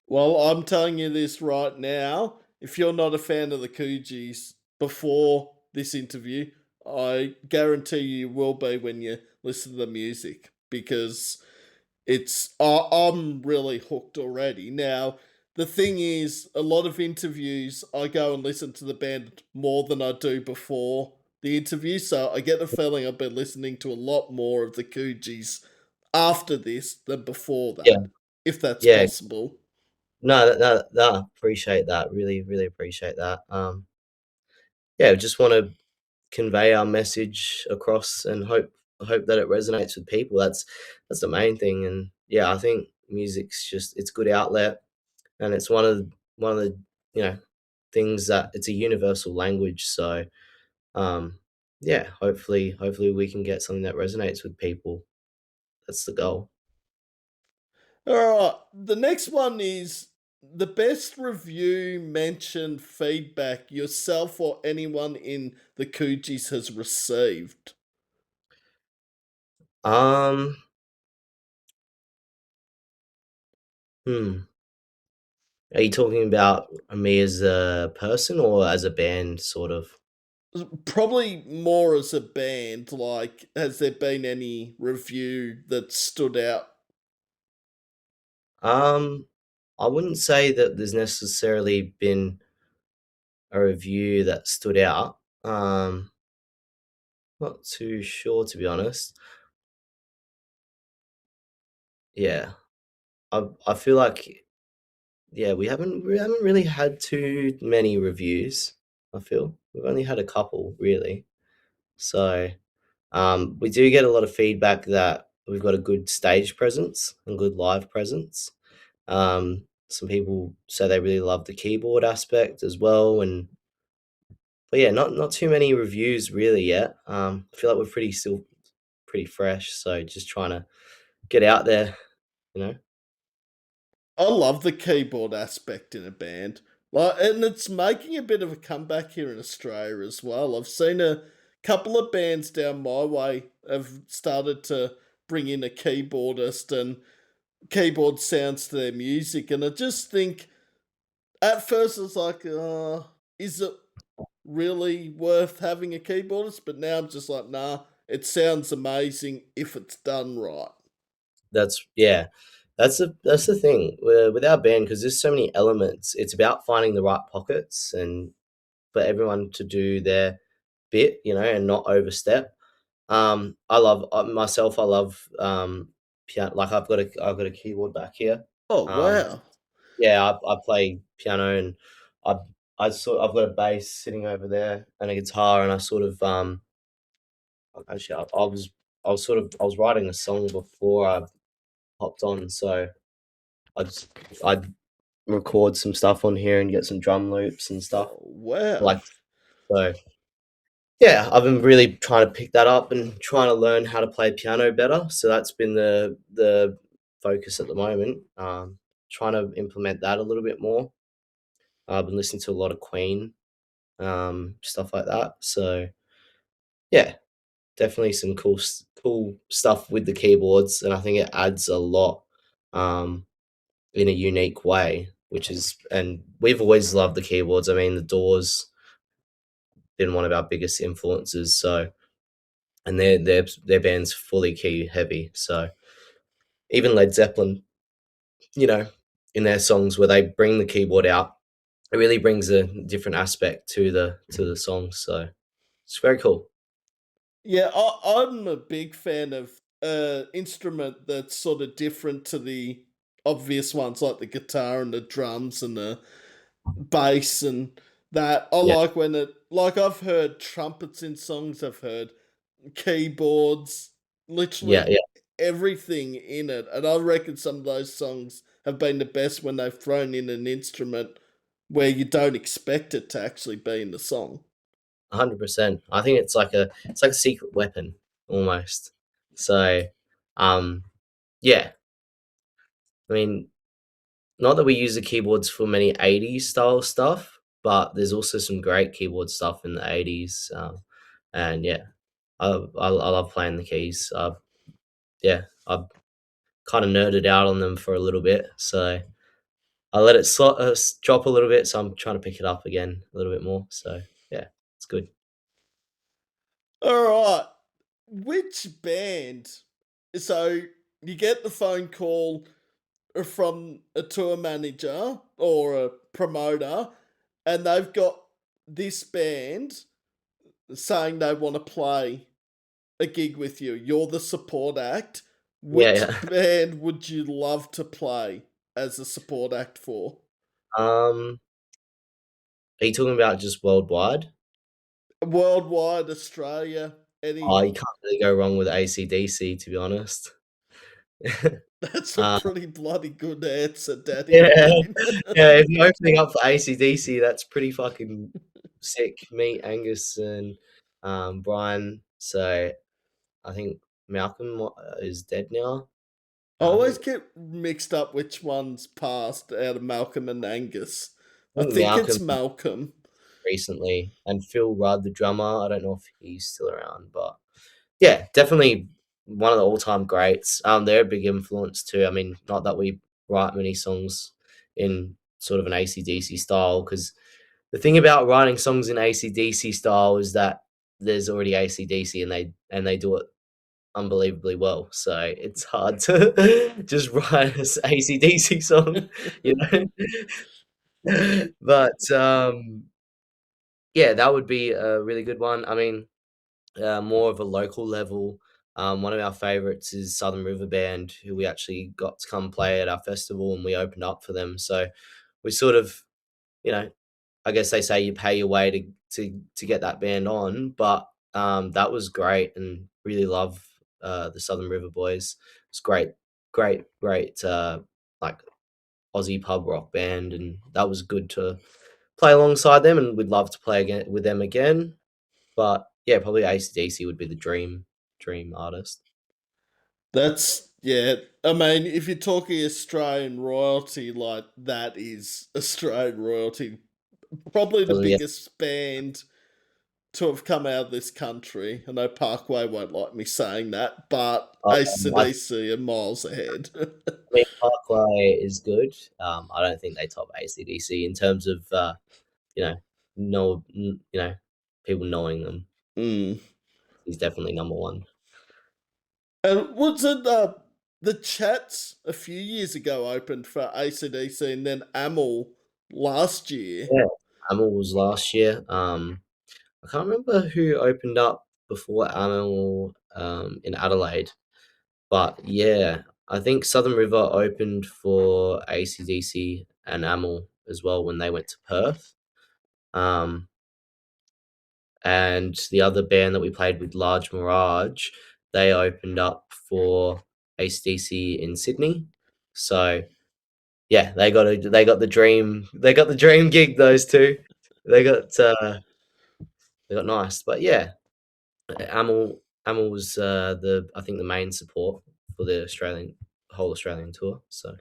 Well, I'm telling you this right now. If you're not a fan of the Coogees before this interview, I guarantee you will be when you listen to the music because I'm really hooked already. Now, the thing is, a lot of interviews, I go and listen to the band more than I do before the interview, so I get the feeling I've been listening to a lot more of the Coogees after this than before Yeah, that, if that's yeah. possible. No, no, no, appreciate that. Really, really appreciate that. Yeah, just want to convey our message across and hope that it resonates with people. That's the main thing. And yeah, I think music's just it's a good outlet, and it's one of the you know things that it's a universal language. So yeah, hopefully we can get something that resonates with people. That's the goal. All right, the next one is the best review, mention, feedback yourself or anyone in the Coogies has received. Um, hmm. Are you talking about me as a person or as a band, sort of? Probably more as a band, like, has there been any review that stood out? Um, I wouldn't say that there's necessarily been a review that stood out. Not too sure to be honest. Yeah, I feel like yeah we haven't really had too many reviews. I feel we've only had a couple really. So we do get a lot of feedback that we've got a good stage presence and good live presence. Some people say they really love the keyboard aspect as well, and but yeah, not too many reviews really yet. I feel like we're still pretty fresh, so just trying to get out there, you know. I love the keyboard aspect in a band. Like, and it's making a bit of a comeback here in Australia as well. I've seen a couple of bands down my way have started to bring in a keyboardist and keyboard sounds to their music, and I just think at first it's like, is it really worth having a keyboardist? But now I'm just like, nah, it sounds amazing if it's done right. That's yeah, that's the thing with our band because there's so many elements. It's about finding the right pockets and for everyone to do their bit, and not overstep. I love myself. I love piano. Like I've got a keyboard back here. Oh, Um, wow. yeah, I play piano and I I've got a bass sitting over there and a guitar and I sort of actually I was writing a song before I hopped on, so I'd record some stuff on here and get some drum loops and stuff Oh, wow. like so. Yeah, I've been really trying to pick that up and trying to learn how to play piano better. So that's been the focus at the moment. Trying to implement that a little bit more. I've been listening to a lot of Queen, stuff like that. So yeah, definitely some cool stuff with the keyboards, and I think it adds a lot in a unique way. Which is, and we've always loved the keyboards. I mean, the Doors been one of our biggest influences. So and their band's fully key heavy. So even Led Zeppelin, you know, in their songs where they bring the keyboard out, it really brings a different aspect to the songs. So it's very cool. Yeah, I'm a big fan of instrument that's sort of different to the obvious ones like the guitar and the drums and the bass and that. I Yeah, like when it like I've heard trumpets in songs, I've heard keyboards, yeah, literally yeah. everything in it. And I reckon some of those songs have been the best when they've thrown in an instrument where you don't expect it to actually be in the song. 100%. I think it's like a secret weapon almost. So, um, yeah, I mean, not that we use the keyboards for many 80s style stuff, but there's also some great keyboard stuff in the 80s. And yeah, I love playing the keys. Yeah, I've kind of nerded out on them for a little bit. So I let it drop a little bit. So I'm trying to pick it up again a little bit more. So yeah, it's good. All right. Which band? So you get the phone call from a tour manager or a promoter, and they've got this band saying they want to play a gig with you. You're the support act. Yeah, Which yeah. band would you love to play as a support act for? Are you talking about just worldwide? Worldwide, Australia, Oh, any. you can't really go wrong with AC/DC, to be honest. That's a Uh, pretty bloody good answer, Daddy yeah, Green. yeah, if you're opening up for AC/DC, that's pretty fucking sick. Meet Angus and, Brian. So, I think Malcolm is dead now. I always I get mixed up which one's passed out of Malcolm and Angus. I think think Malcolm it's Malcolm. recently, and Phil Rudd, the drummer, I don't know if he's still around, but yeah, definitely one of the all-time greats. They're a big influence too. I mean, not that we write many songs in sort of an AC/DC style, because the thing about writing songs in AC/DC style is that there's already AC/DC, and they do it unbelievably well. So it's hard to just write a AC/DC song, you know. But yeah, that would be a really good one. I mean, more of a local level. One of our favorites is Southern River Band, who we actually got to come play at our festival, and we opened up for them. So we sort of, you know, I guess they say you pay your way to get that band on, but that was great, and really love the Southern River Boys. It's great, great like Aussie pub rock band, and that was good to play alongside them, and we'd love to play again with them again. But yeah, probably AC/DC would be the dream artist. That's, yeah. I mean, if you're talking Australian royalty, like that is Australian royalty. Probably the Yeah, biggest band to have come out of this country. I know Parkway won't like me saying that, but I AC/DC are miles ahead. mean, Parkway is good. I don't think they top AC/DC in terms of, you know, people knowing them. Mm. He's definitely number 1. And was it the chats a few years ago opened for AC/DC and then Amel last year? Yeah, Amel was last year. I can't remember who opened up before Amel, in Adelaide, but yeah, I think Southern River opened for AC/DC and Amel as well when they went to Perth. Um, and the other band that we played with, Large Mirage, they opened up for AC/DC in Sydney. So yeah, they got the dream gig. Those two, they got they got nice. But yeah, Amel was the I think the main support for the whole Australian tour. So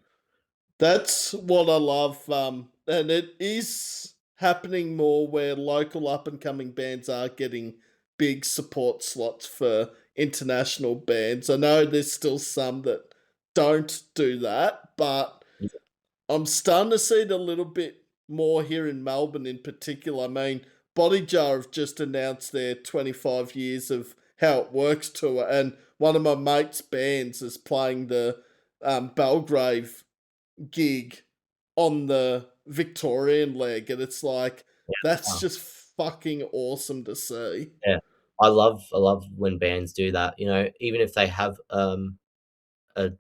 That's what I love, and it is happening more where local up and coming bands are getting big support slots for international bands. I know there's still some that don't do that, but yeah, I'm starting to see it a little bit more here in Melbourne in particular. I mean, Body Jar have just announced their 25 years of How It Works tour, and one of my mates' bands is playing the Belgrave gig on the Victorian leg, and it's like, that's wow. just fucking awesome to see. Yeah. I love when bands do that. You know, even if they have a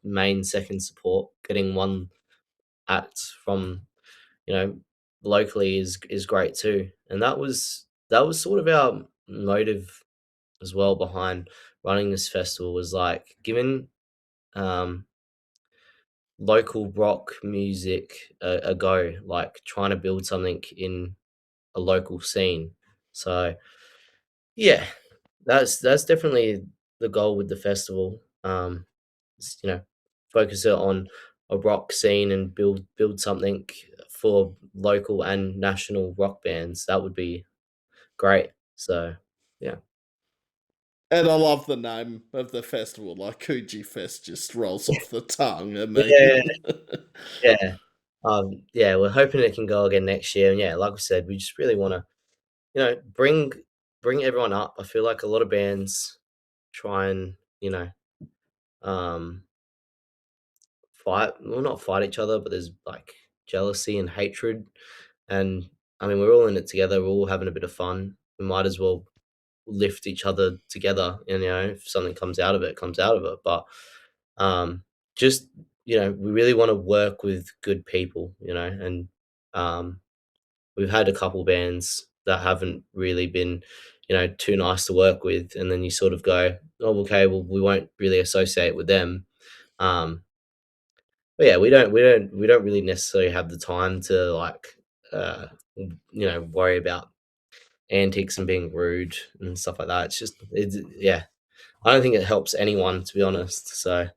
main second support, getting one act from, you know, locally is great too. And that was sort of our motive as well behind running this festival, was like giving um local rock music a go, like trying to build something in a local scene. So Yeah, that's definitely the goal with the festival. You know, focus it on a rock scene and build something for local and national rock bands. That would be great. So, yeah. And I love the name of the festival, like Coogee Fest just rolls off the tongue. I Yeah, mean, yeah. Yeah, we're hoping it can go again next year. And yeah, like we said, we just really want to, bring everyone up. I feel like a lot of bands try and, um, not fight each other, but there's like jealousy and hatred. And I mean, we're all in it together. We're all having a bit of fun. We might as well lift each other together. And if something comes out of it, comes out of it. But um, just we really want to work with good people. And um, we've had a couple bands that haven't really been, too nice to work with, and then you sort of go, oh, okay, well, we won't really associate with them. Um, but yeah, we don't really necessarily have the time to uh, worry about antics and being rude and stuff like that. Yeah. I don't think it helps anyone, to be honest. So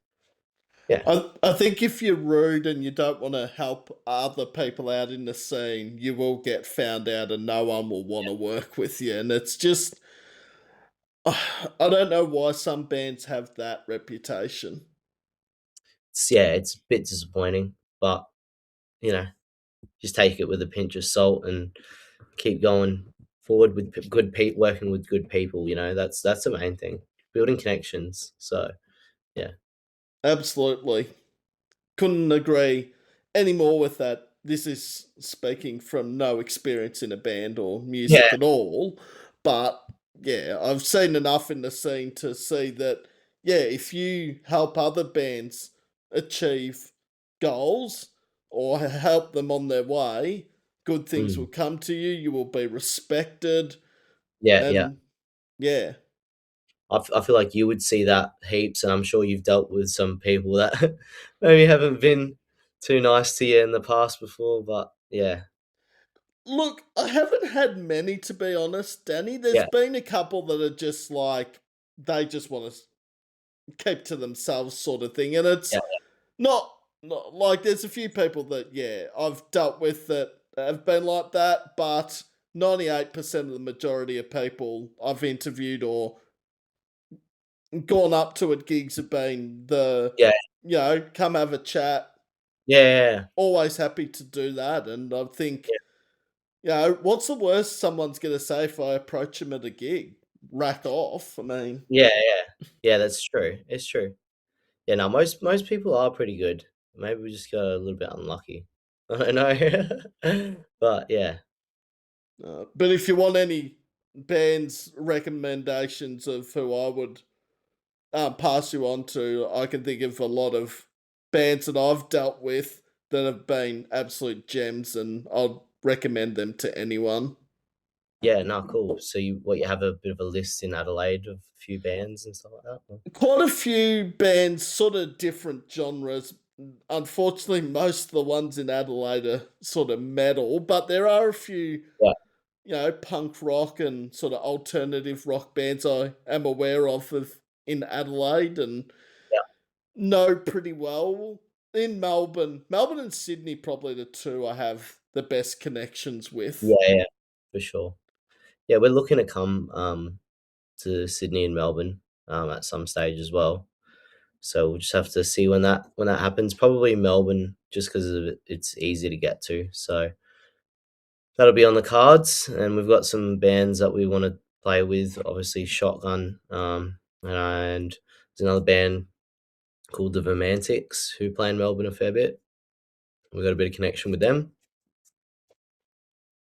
yeah, I think if you're rude and you don't want to help other people out in the scene, you will get found out and no one will want to work with you. And it's just, I don't know why some bands have that reputation. it's a bit disappointing, but you know, just take it with a pinch of salt and keep going forward with working with good people. That's the main thing, building connections. So yeah, Absolutely. Couldn't agree any more with that. This is speaking from no experience in a band or music yeah, at all, but yeah, I've seen enough in the scene to see that yeah, if you help other bands achieve goals or help them on their way, good things will mm, come to you. You will be respected, yeah, yeah. and yeah, I feel like you would see that heaps, and I'm sure you've dealt with some people that maybe haven't been too nice to you in the past before, but yeah, look, I haven't had many to be honest, Danny. There's yeah, been a couple that are just like they just want to keep to themselves, sort of thing, and it's yeah, not like there's a few people that yeah I've dealt with that have been like that, but 98% of the majority of people I've interviewed or gone up to at gigs have been the yeah, come have a chat. yeah, Always happy to do that, and I think yeah, what's the worst someone's going to say if I approach them at a gig? Rack off. I mean, yeah, yeah, yeah. That's true. It's true. Yeah, no, most people are pretty good. Maybe we just got a little bit unlucky. I don't know, but yeah, but if you want any bands recommendations of who I would pass you on to, I can think of a lot of bands that I've dealt with that have been absolute gems, and I'll recommend them to anyone. yeah, no, cool. So you have a bit of a list in Adelaide of a few bands and stuff like that? Or- Quite a few bands, sort of different genres. Unfortunately, most of the ones in Adelaide are sort of metal, but there are a few, Yeah, punk rock and sort of alternative rock bands I am aware of in Adelaide and yeah, know pretty well. In Melbourne and Sydney, probably the two I have the best connections with. yeah, for sure. Yeah, we're looking to come to Sydney and Melbourne at some stage as well. So we'll just have to see when that happens. Probably Melbourne, just because it's easy to get to. So that'll be on the cards, and we've got some bands that we want to play with. Obviously, Shotgun, and there's another band called the Romantics who play in Melbourne a fair bit. We've got a bit of connection with them,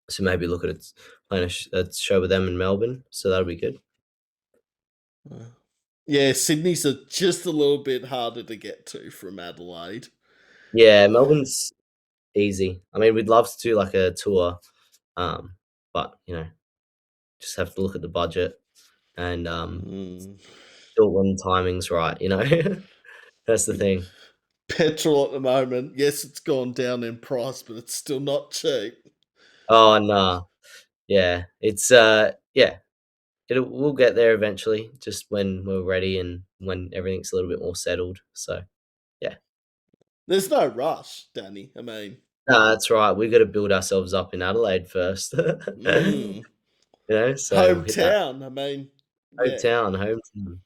so maybe look at it, playing a show with them in Melbourne. So that'll be good. Uh, Yeah, Sydney's just a little bit harder to get to from Adelaide. Yeah, Melbourne's easy. I mean, we'd love to do like a tour, um, but just have to look at the budget and Mm. do it when the timing's right. That's the thing. Petrol at the moment, yes, it's gone down in price, but it's still not cheap. Oh no, yeah, it's yeah. we'll get there eventually, just when we're ready and when everything's a little bit more settled. So yeah. There's no rush, Danny. I mean, No, that's right. We got to build ourselves up in Adelaide first. mm, So we'll hit that hometown. I mean, yeah. hometown.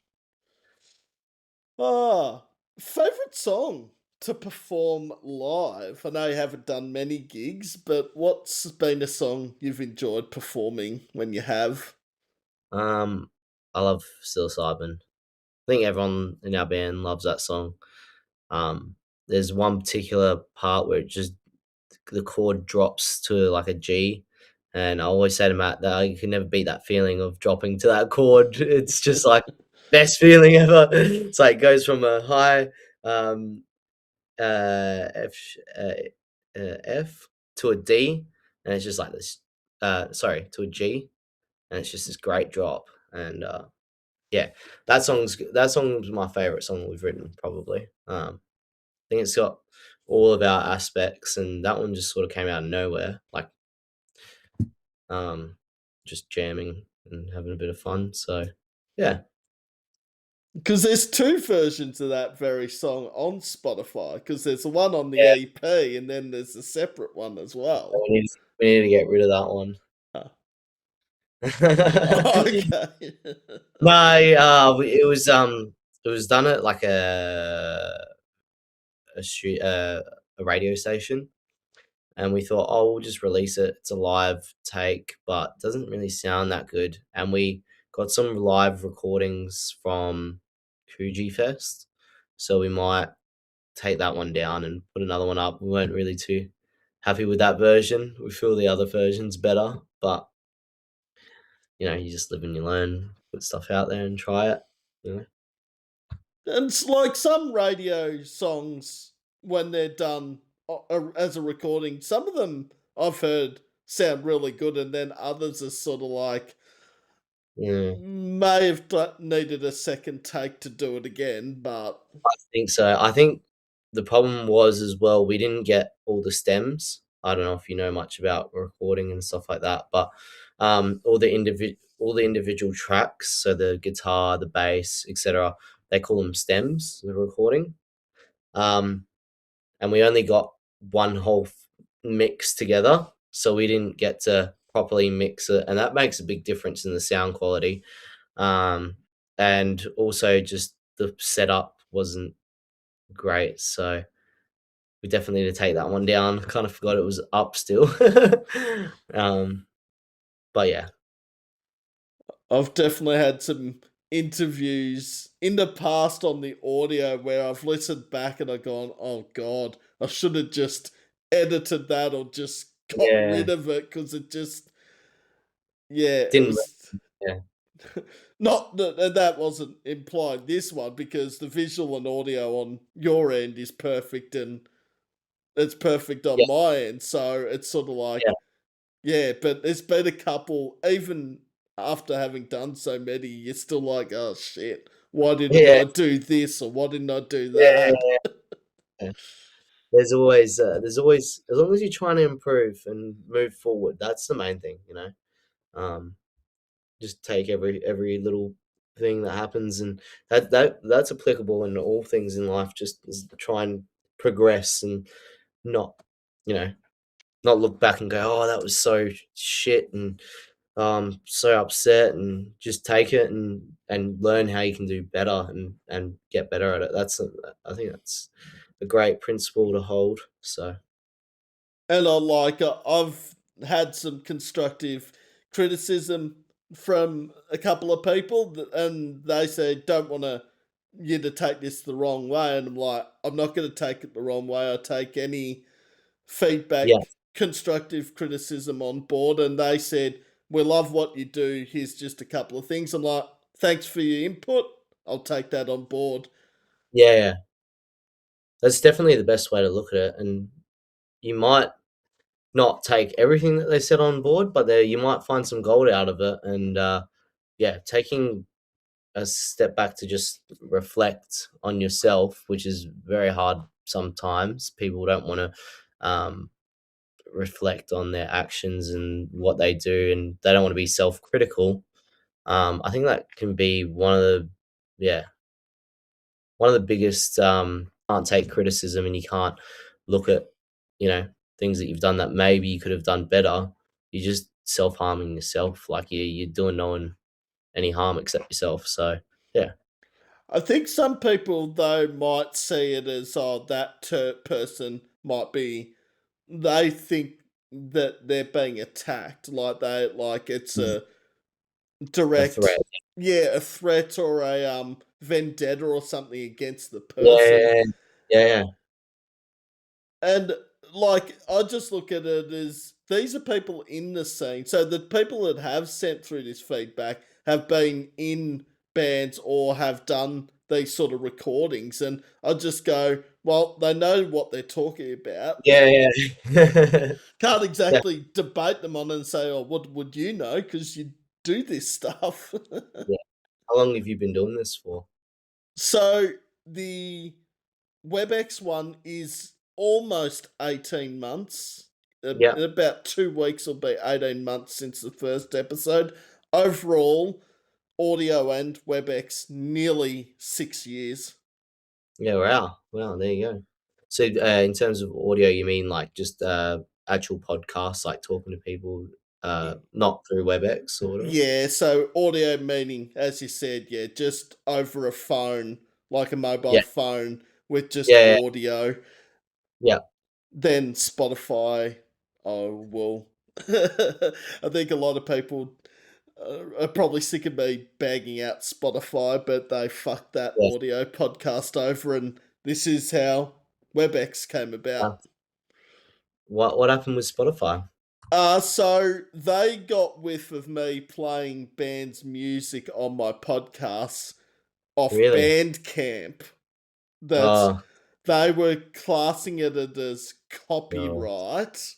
Ah, favorite song to perform live. I know you haven't done many gigs, but what's been a song you've enjoyed performing when you have? Um, I love psilocybin. I think everyone in our band loves that song. There's one particular part where it just the chord drops to like a G, and I always say to Matt that you can never beat that feeling of dropping to that chord. It's just like best feeling ever. It's like it goes from a high um, F F to a D, and it's just like this. Sorry, to a G, and it's just this great drop. And yeah, that song's my favorite song we've written probably. I think it's got all of our aspects, and that one just sort of came out of nowhere, like um, just jamming and having a bit of fun. So yeah, Because there's two versions of that very song on Spotify. Because there's the one on the yeah, EP, and then there's a separate one as well. we need to get rid of that one. Ah, okay. No, it was done at like a street a radio station, and we thought, oh, we'll just release it. It's a live take, but it doesn't really sound that good. And we got some live recordings from Coogees Fest, so we might take that one down and put another one up. We weren't really too happy with that version. We feel the other version's better, but you just live and you learn. Put stuff out there and try it. You know. And it's like some radio songs, when they're done as a recording, some of them I've heard sound really good, and then others are sort of like Yeah. may have needed a second take to do it again, but I think so. I think the problem was as well, we didn't get all the stems. I don't know if you know much about recording and stuff like that, but all the individual tracks, so the guitar, the bass, etc., they call them stems, the recording. Um, and we only got one whole mix together, so we didn't get to properly mix it, and that makes a big difference in the sound quality. Um, and also just the setup wasn't great, so we definitely need to take that one down. Kind of forgot it was up still. um, but yeah, I've definitely had some interviews in the past on the audio where I've listened back and I've gone, oh God, I should have just edited that or just got rid yeah, of it because it just, yeah, it didn't was yeah, not that that wasn't implied this one because the visual and audio on your end is perfect and it's perfect on yeah, my end. So it's sort of yeah, like, yeah, but there's been a couple, even after having done so many, you're still like, oh shit, why didn't yeah, I do this or why didn't I do that? yeah. Yeah. There's always, as long as you're trying to improve and move forward, that's the main thing, you know. Um, just take every little thing that happens, and that's applicable in all things in life. Just try and progress and not, you know, not look back and go, oh, that was so shit, and so upset, and just take it and learn how you can do better and get better at it. I think that's a great principle to hold. So And I've had some constructive criticism from a couple of people, and they said, don't want you to take this the wrong way. And I'm like, I'm not going to take it the wrong way. I take any yeah, feedback, constructive criticism on board. And they said, we love what you do. Here's just a couple of things. I'm like, thanks for your input. I'll take that on board. yeah, yeah. That's definitely the best way to look at it. And you might not take everything that they said on board, but you might find some gold out of it. And yeah, taking a step back to just reflect on yourself, which is very hard sometimes. People don't want to reflect on their actions and what they do, and they don't want to be self-critical. I think that can be one of the yeah one of the biggest. Can't take criticism, and you can't look at things that you've done that maybe you could have done better. You're just self harming yourself. Like you're doing no one any harm except yourself. So yeah, I think some people though might see it as, oh, that person might be, they think that they're being attacked, like it's mm, a a threat. direct, yeah, a threat or a vendetta or something against the person. Yeah, yeah, yeah, And like, I just look at it as these are people in the scene. So the people that have sent through this feedback have been in bands or have done these sort of recordings. And I just go, well, they know what they're talking about. yeah, yeah. Can't Yeah, exactly debate them on and say, oh, what would you know? Because you do this stuff. yeah. How long have you been doing this for? So the WebEx one is almost 18 months. Yeah, In about 2 weeks will be 18 months since the first episode. Overall, audio and WebEx, nearly 6 years. yeah. Wow, wow. There you go. So, in terms of audio, you mean like just actual podcasts, like talking to people, Y- not through WebEx or whatever? Yeah, so audio meaning, as you said, yeah, just over a phone, like a mobile Yeah, phone with just yeah, yeah, audio. yeah. Then Spotify, oh, well, I think a lot of people are probably sick of me bagging out Spotify, but they fucked that Yeah. audio podcast over, and this is how WebEx came about. What happened with Spotify? So they got whiff of me playing bands' music on my podcasts off Really? Bandcamp. That Oh, they were classing it as no. copyright,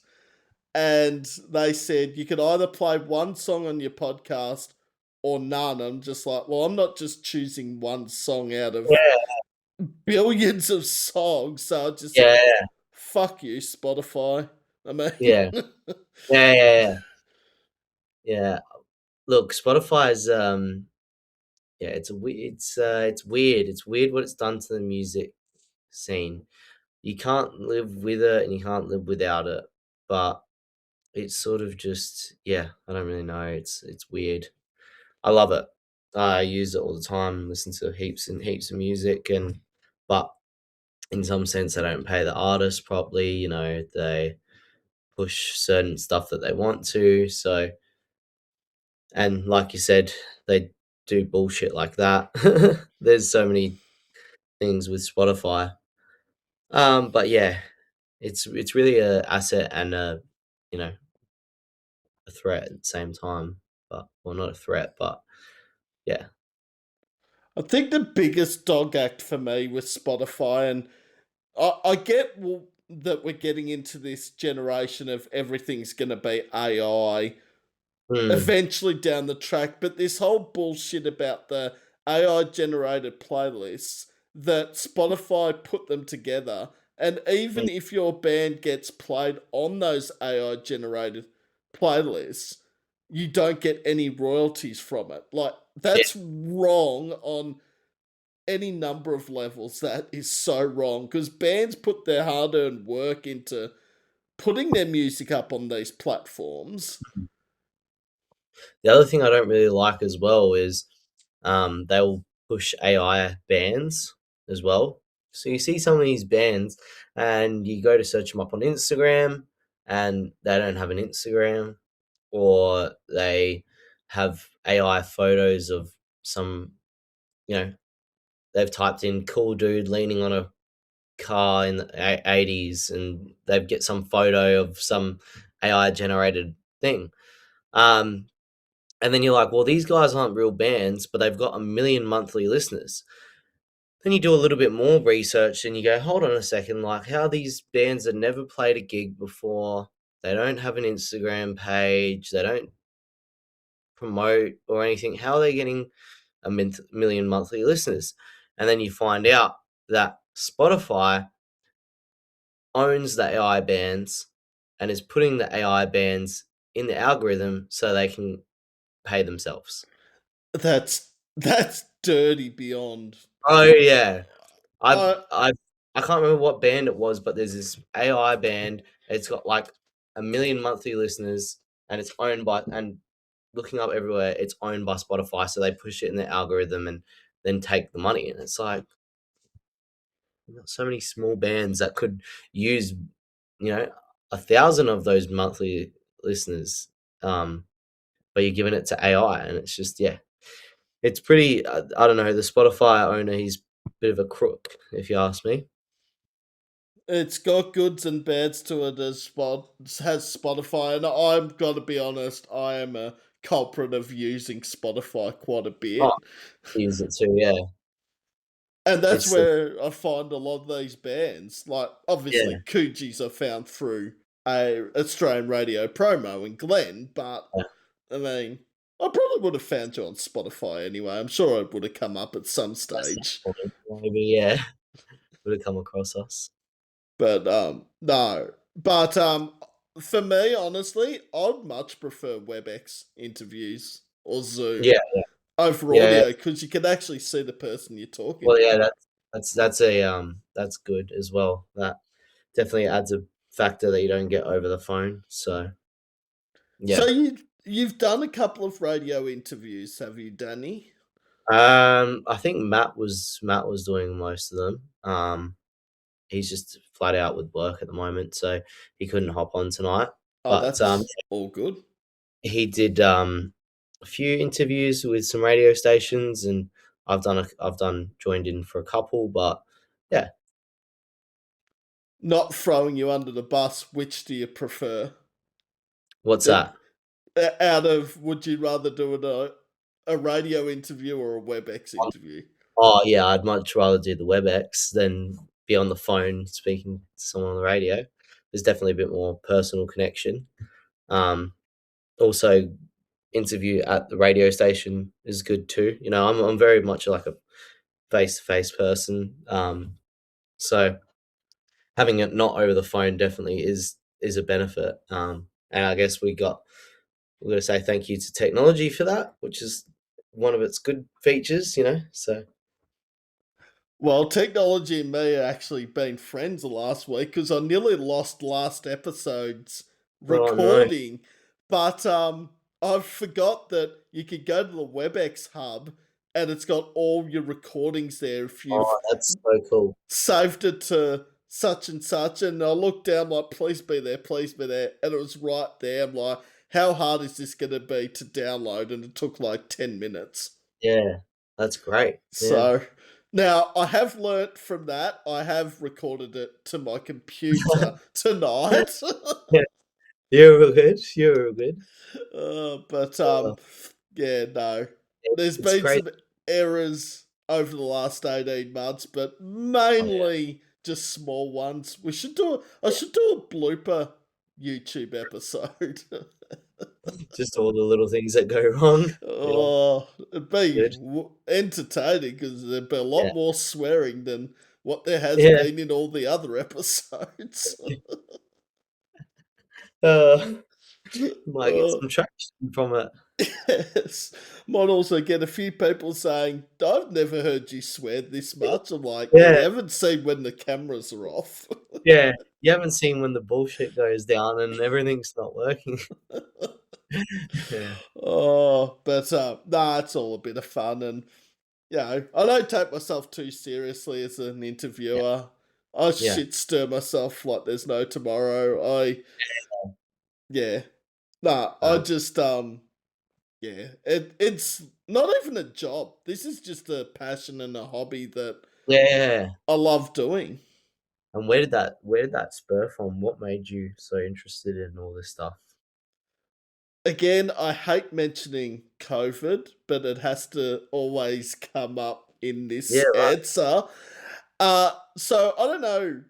and they said you could either play one song on your podcast or none. I'm just like, well, I'm not just choosing one song out of Yeah, billions of songs, so I just said, yeah, fuck you, Spotify. I mean, yeah, yeah, yeah, yeah. Yeah. Look, Spotify's yeah, it's weird. It's weird what it's done to the music scene. You can't live with it and you can't live without it. But it's sort of just yeah, I don't really know. It's weird. I love it. I use it all the time, listen to heaps and heaps of music and but in some sense they don't pay the artist properly, they push certain stuff that they want to. So and like you said, they do bullshit like that. There's so many things with Spotify. But yeah, it's really a asset and you know a threat at the same time. But well, not a threat, but yeah. I think the biggest dog act for me was Spotify, and I get, well, that we're getting into this generation of everything's going to be AI Hmm. eventually down the track, but this whole bullshit about the AI generated playlists, that Spotify put them together, and Mm, even if your band gets played on those AI generated playlists, you don't get any royalties from it. Like, yeah, that's wrong on any number of levels. That is so wrong, because bands put their hard earned work into putting their music up on these platforms. the other thing I don't really like as well is they'll push AI bands as well. So you see some of these bands and you go to search them up on Instagram and they don't have an Instagram or they have AI photos of some, you know, they've typed in cool dude leaning on a car in the 80s and they get some photo of some AI generated thing. Um, and then you're like, well, these guys aren't real bands, but they've got a million monthly listeners. Then you do a little bit more research and you go, hold on a second, like how these bands have never played a gig before, they don't have an Instagram page, they don't promote or anything. How are they getting a million monthly listeners? And then you find out that Spotify owns the AI bands and is putting the AI bands in the algorithm so they can pay themselves. That's dirty beyond. Oh yeah, I've I I've I can't remember what band it was, but there's this AI band. It's got like 1 million monthly listeners, and it's owned by and looking up everywhere. It's owned by Spotify, so they push it in their algorithm and then take the money. And it's like you've got so many small bands that could use, 1,000 of those monthly listeners, um, but you're giving it to AI, and it's just yeah, it's pretty. I don't know. The Spotify owner, he's a bit of a crook, if you ask me. It's got goods and bads to it as has Spotify, and I've got to be honest, I am a culprit of using Spotify quite a Oh, bit. use it too. Yeah, And that's it's the where I find a lot of these bands, like obviously yeah. Coogees, I found through a Australian radio promo in Glen, but Yeah, I mean, I probably would have found you on Spotify anyway. I'm sure it would have come up at some that's the stage. point. Maybe yeah, would have come across us. But no. But for me, honestly, I'd much prefer WebEx interviews or Yeah, Zoom over yeah. audio because you can actually see the person you're talking Well, yeah, to. that's good as well. That definitely adds a factor that you don't get over the phone. So So yeah. you've done a couple of radio interviews, have you, Danny? I think Matt was doing most of them. He's just flat out with work at the moment, so he couldn't hop on tonight. Oh, But that's all good. he did a few interviews with some radio stations, and I've done joined in for a couple. But yeah, Not throwing you under the bus, which do you prefer? what's The, that? out of would you rather do a radio interview or a WebEx interview? Oh yeah, I'd much rather do the WebEx than be on the phone speaking to someone on the radio. There's definitely a bit more personal connection. Um, Also, interview at the radio station is good too. I'm very much like a face to face person. So having it not over the phone definitely is a benefit. And I guess we're going to say thank you to technology for that, which is one of its good features. So Well, technology and me are actually been friends the last week because I nearly lost last episode's oh no, recording, but I forgot that you could go to the WebEx hub and it's got all your recordings there if you've oh that's so cool. saved it to such and such. And I looked down like, please be there, and it was right there. I'm like, how hard is this going to be to download? And it took like 10 minutes. Yeah, that's great. Yeah, So now I have learnt from that. I have recorded it to my computer tonight. yeah, you're all good. You're all good. But Uh, yeah, no. There's it's been great. some errors over the last 18 months, but Oh, yeah. mainly just small ones. I should do a blooper YouTube episode. Just all the little things that go wrong. Yeah, Oh, it'd be good. entertaining because there'd be a Yeah. lot more swearing than what there has Yeah. been in all the other episodes. Uh, might get uh, some traction from it. yes. Might also get a few people saying, I've never heard you swear this much. I'm like, yeah, Yeah, you haven't seen when the cameras are off. yeah. You haven't seen when the bullshit goes down and everything's not working. Yeah, Oh, but nah, it's all a bit of fun. And, I don't take myself too seriously as an yeah, interviewer. I yeah. shit stir myself like there's no tomorrow. Yeah. Nah, I Um, just yeah. It's not even a job. This is just a passion and a hobby that yeah. I love doing. And where did that spur from? What made you so interested in all this stuff? Again, I hate mentioning COVID, but it has to always come up in Yeah, this right. answer. So I don't know.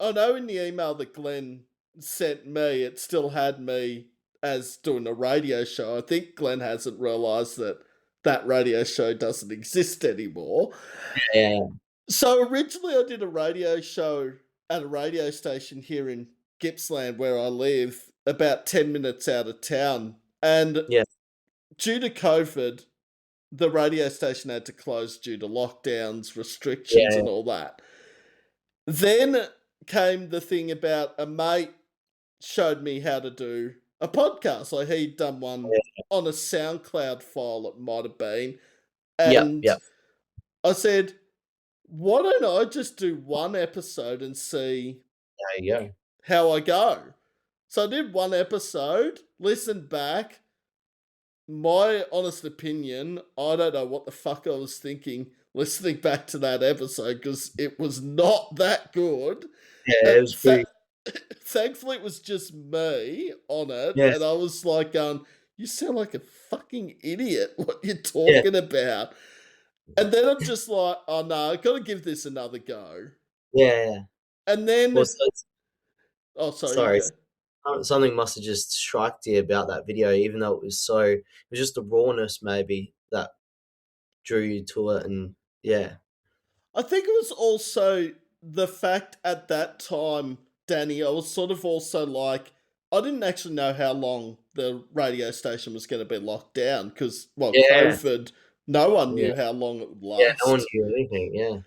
I know in the email that Glenn sent me, it still had me as doing a radio show. I think Glenn hasn't realised that that radio show doesn't exist anymore. Yeah, So originally, I did a radio show at a radio station here in Gippsland, where I live, about 10 minutes out of town. And yeah, due to COVID, the radio station had to close due to lockdowns, restrictions, Yeah, and all that. Then came the thing about a mate showed me how to do a podcast. Like he'd done one yeah. on a SoundCloud file, it might have been. Yep, And yep. I said, why don't I just do one episode and see There you go. how I go? So I did one episode, listened back. My honest opinion, I don't know what the fuck I was thinking listening back to that episode because it was not that good. Yeah, Uh, it was pretty. thankfully, it was just me on it, Yeah, and I was like, "You sound like a fucking idiot. What you're yeah, talking about?" And then I'm just like, "Oh no, I got to give this another go." yeah, yeah. And then, Also, oh, sorry, you sorry, go. something must have just struck you about that video, even though it was just the rawness maybe that drew you to it, and yeah, I think it was also the fact at that time, Danny, I was sort of also like, I didn't actually know how long the radio station was going to be locked down because, well, yeah, COVID, no one yeah, knew how long it would yeah. No one last. knew anything. Yeah,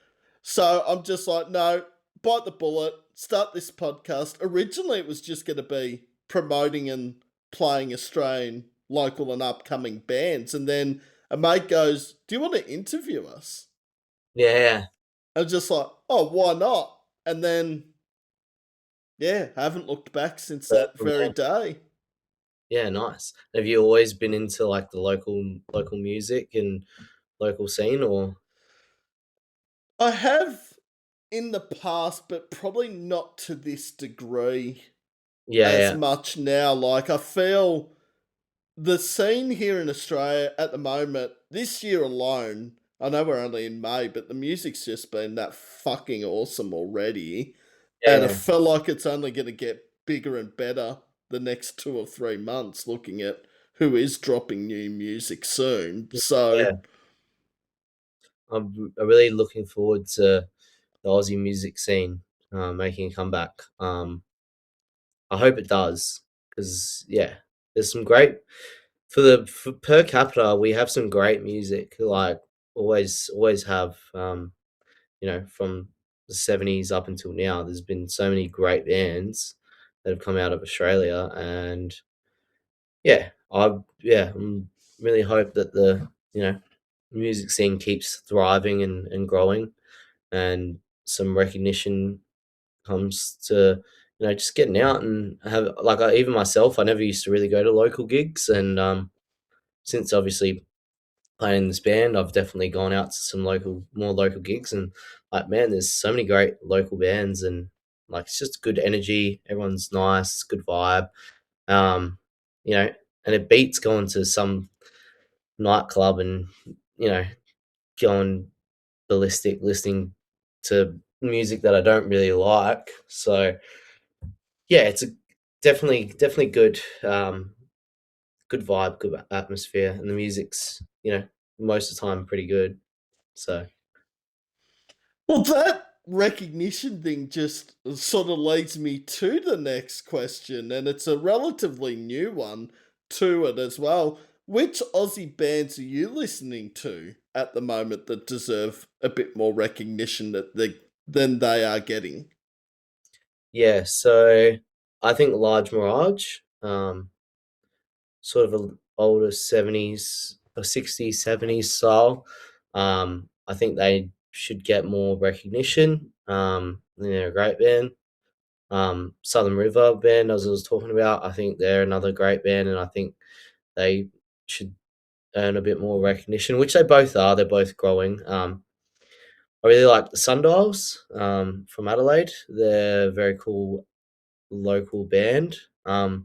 So I'm just like, no, bite the bullet, start this podcast. Originally, it was just going to be promoting and playing Australian local and upcoming bands. And then a mate goes, do you want to interview us? yeah, yeah. I'm just like, oh, why not? And then, yeah, haven't looked back since But that from very there, day. yeah, nice. Have you always been into like the local music and local scene, or I have in the past, but probably not to this degree yeah, as yeah, much now. Like, I feel the scene here in Australia at the moment, this year alone, I know we're only in May, but the music's just been that fucking awesome already. And I yeah, feel like it's only going to get bigger and better the next 2 or 3 months, looking at who is dropping new music soon. So, yeah. I'm really looking forward to the Aussie music scene making a comeback. I hope it does because yeah, there's some great for per capita. We have some great music, like always have. From the '70s up until now, there's been so many great bands that have come out of Australia, and I'm really hope that the music scene keeps thriving and growing, and some recognition comes to just getting out and have like even myself. I never used to really go to local gigs, and since obviously playing in this band, I've definitely gone out to some more local gigs, and like, man, there's so many great local bands, and like it's just good energy. Everyone's nice, it's good vibe. Um, you know, and it beats going to some nightclub and you know going ballistic listening to music that I don't really like. So yeah, it's a definitely good good vibe, good atmosphere, and the music's most of the time pretty good. So well, that recognition thing just sort of leads me to the next question, and it's a relatively new one to it as well. Which Aussie bands are you listening to at the moment that deserve a bit more recognition than they are getting? yeah, so I think Large Mirage, sort of a older 70s or 60s, 70s style. I think they should get more recognition. They're a great band. Southern River band, as I was talking about, I think they're another great band, and I think they should earn a bit more recognition, which they both are. They're both growing. I really like the Sundials from Adelaide. They're a very cool local band. I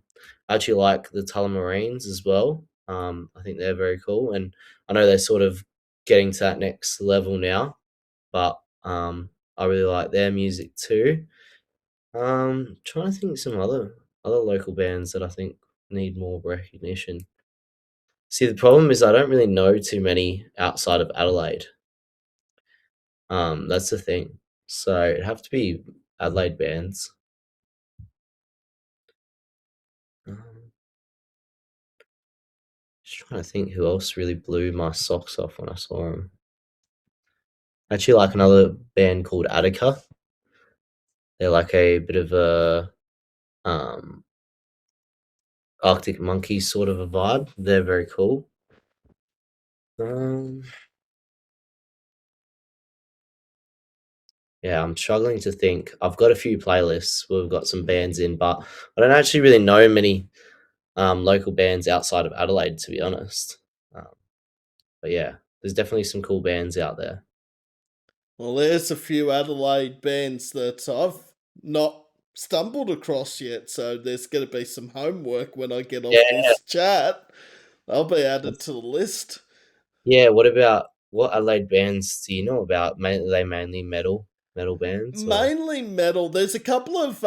actually like the Tullamarines as well. I think they're very cool, and I know they're sort of getting to that next level now. But I really like their music too. Trying to think of some other local bands that I think need more recognition. See, the problem is I don't really know too many outside of Adelaide. That's the thing. So it'd have to be Adelaide bands. Um, Just trying to think who else really blew my socks off when I saw him. Actually, like another band called Attica. They're like a bit of a um, Arctic Monkeys sort of a vibe. They're very cool. Um, yeah, I'm struggling to think. I've got a few playlists where we've got some bands in, but I don't actually really know many local bands outside of Adelaide, to be honest. Um, but yeah, there's definitely some cool bands out there. Well, there's a few Adelaide bands that I've not stumbled across yet, so there's going to be some homework when I get off Yeah, this chat. I'll be added that's- to the list. yeah. What Adelaide bands do you know about? Are they mainly metal bands, or Mainly metal. There's a couple of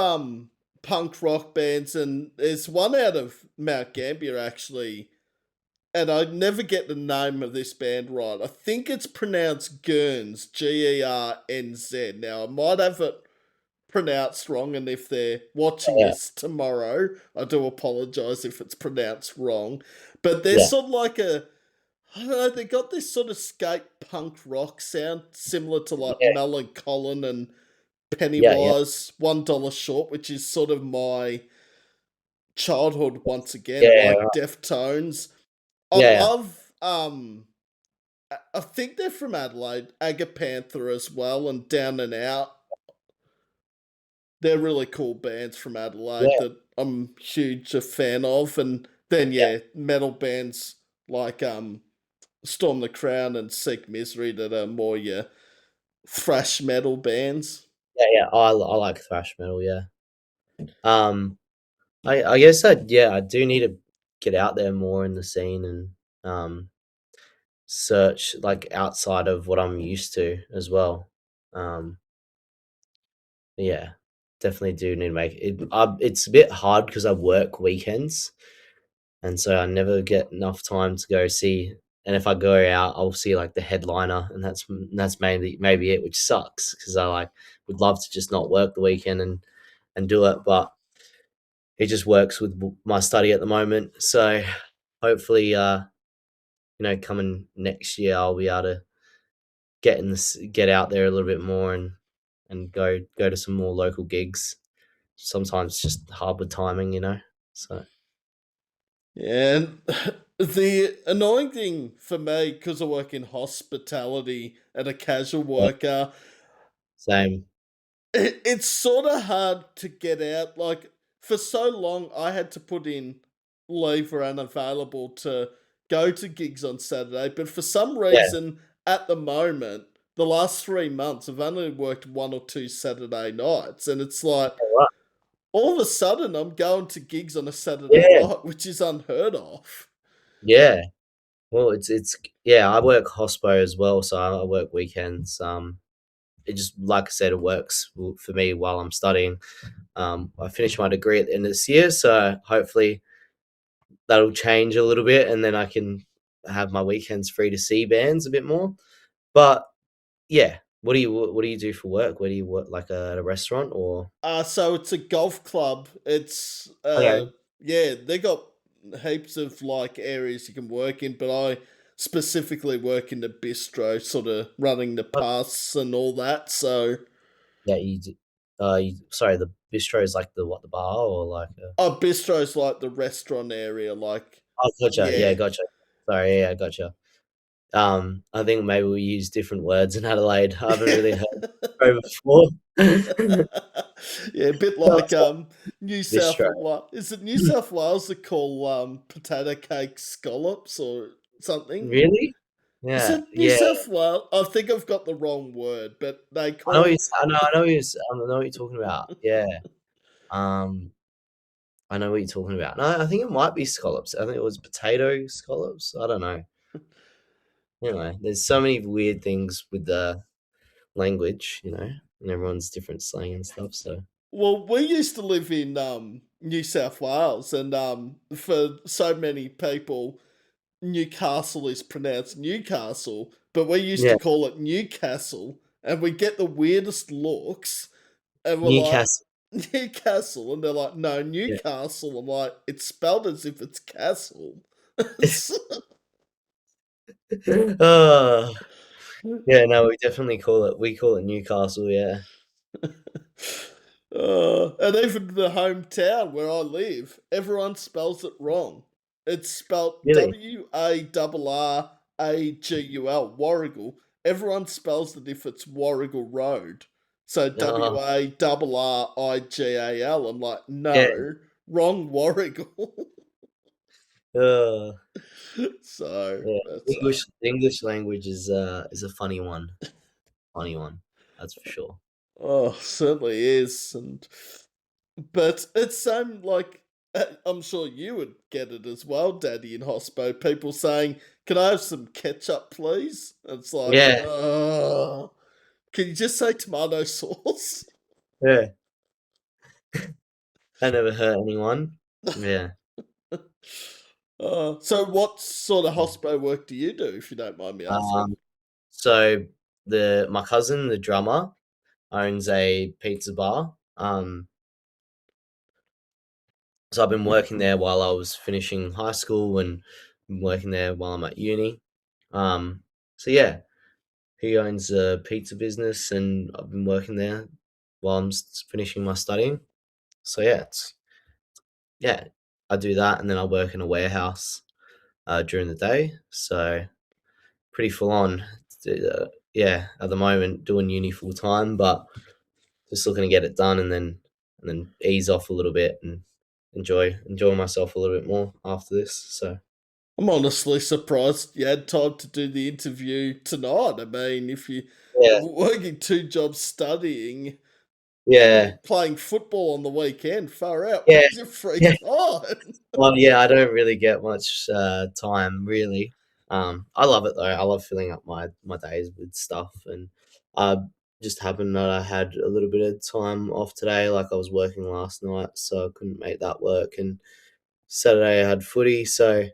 punk rock bands, and there's one out of Mount Gambier actually. And I never get the name of this band right. I think it's pronounced Gurns, Gernz. Now I might have it pronounced wrong, and if they're watching yeah, this tomorrow, I do apologize if it's pronounced wrong. But they're yeah, sort of like I don't know, they got this sort of skate punk rock sound similar to like yeah, Colin and yeah, yeah, Pennywise, $1 Short, which is sort of my childhood once again, yeah, like right. Deftones. I Yeah, yeah, love I think they're from Adelaide, Agapanther as well, and Down and Out. They're really cool bands from Adelaide yeah, that I'm huge a fan of. And then yeah, yeah, metal bands like Storm the Crown and Seek Misery that are more your thrash metal bands. yeah, yeah. I like thrash metal. Yeah. Um, I guess I do need to get out there more in the scene and um search like outside of what I'm used to as well. Um, yeah, definitely do need to make it. It's a bit hard because I work weekends, and so I never get enough time to go see. And if I go out, I'll see like the headliner, and that's mainly maybe it, which sucks because I like would love to just not work the weekend and do it, but it just works with my study at the moment. So hopefully, coming next year, I'll be able to get out there a little bit more and go to some more local gigs. Sometimes it's just hard with timing, you know. So And the annoying thing for me, because I work in hospitality and a casual yeah, worker, same. it's sort of hard to get out. Like, for so long, I had to put in leave or unavailable to go to gigs on Saturday. But for some Yeah, reason, at the moment, the last 3 months, I've only worked 1 or 2 Saturday nights. And it's like, right. all of a sudden, I'm going to gigs on a Saturday Yeah, night, which is unheard of. yeah. Well, it's yeah. I work hospo as well, so I work weekends. It just like I said, it works for me while I'm studying. I finished my degree at the end of this year, so hopefully that'll change a little bit, and then I can have my weekends free to see bands a bit more. But yeah, what do you do for work? Where do you work? Like at a restaurant or? So it's a golf club. It's Okay. yeah, they got heaps of like areas you can work in, but I specifically work in the bistro, sort of running the Oh, pass and all that. So yeah, sorry, the bistro is like the bar or like a. bistro's like the restaurant area, like Oh, gotcha. Yeah, yeah. gotcha. Sorry, yeah, gotcha. I think maybe we use different words in Adelaide. I haven't really heard bistro before. Yeah, a bit No, like it's like New South bistro. Wales. Is it New South Wales that call potato cake scallops or something? Really? Is Yeah, it New yeah. South Wales? I think I've got the wrong word, but they I know what call. I know what you're talking about. Yeah. Um, I know what you're talking about. No, I think it might be scallops. I think it was potato scallops. I don't know. Anyway, there's so many weird things with the language, and everyone's different slang and stuff. So Well, we used to live in New South Wales, and for so many people, Newcastle is pronounced Newcastle, but we used to yeah, call it Newcastle, and we get the weirdest looks, and we're like, Newcastle. Newcastle, and they're like, no, Yeah, Newcastle. I'm like, it's spelled as if it's castle. Oh, yeah, no, we call it Newcastle, yeah. And even the hometown where I live, everyone spells it wrong. It's spelt Really? Warragul, Warrigal. Everyone spells it if it's Warrigal Road. So Oh, Warrigal. I'm like, yeah, no, wrong Warrigal. uh, So yeah. that's English language is a funny one, that's for sure. oh, certainly is, and but it's like I'm sure you would get it as well, Daddy in hospo. People saying, "Can I have some ketchup, please?" It's like, Yeah, can you just say tomato sauce? yeah, that never hurt anyone. Yeah. So what sort of hospo work do you do, if you don't mind me asking? Um, so my cousin, the drummer, owns a pizza bar. So I've been working there while I was finishing high school and been working there while I'm at uni. So yeah, he owns a pizza business, and I've been working there while I'm finishing my studying. So yeah, I do that, and then I work in a warehouse during the day. So pretty full on. Yeah, at the moment doing uni full time, but just looking to get it done, and then ease off a little bit and enjoy myself a little bit more after this. So I'm honestly surprised you had time to do the interview tonight. I mean, if you yeah, working two jobs, studying, yeah, playing football on the weekend. Far out. yeah, Where's your free yeah. time? Well, yeah, I don't really get much time really. I love it though. I love filling up my days with stuff, and I just happened that I had a little bit of time off today. Like I was working last night, so I couldn't make that work, and Saturday I had footy. So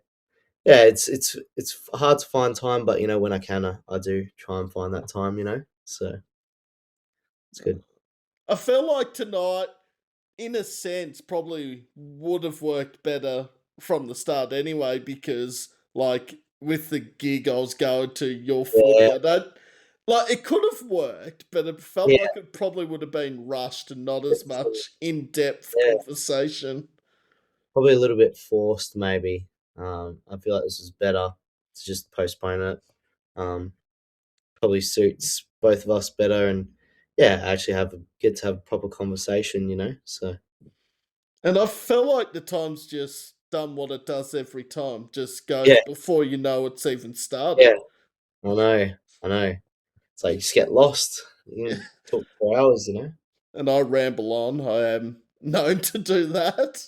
yeah, it's hard to find time, but when I can, I do try and find that time. So it's good. I feel like tonight, in a sense, probably would have worked better from the start anyway, because, like, with the gig I was going to, your Yeah, footy, I don't. Like, it could have worked, but it felt yeah, like it probably would have been rushed and not as much in depth yeah. conversation. Probably a little bit forced, maybe. I feel like this is better to just postpone it. Um, Probably suits both of us better, and yeah, actually get to have a proper conversation. So And I feel like the time's just done what it does every time, just goes yeah, before you know it's even yeah, started. I know. It's like you just get lost. You can talk for hours. And I ramble on. I am known to do that.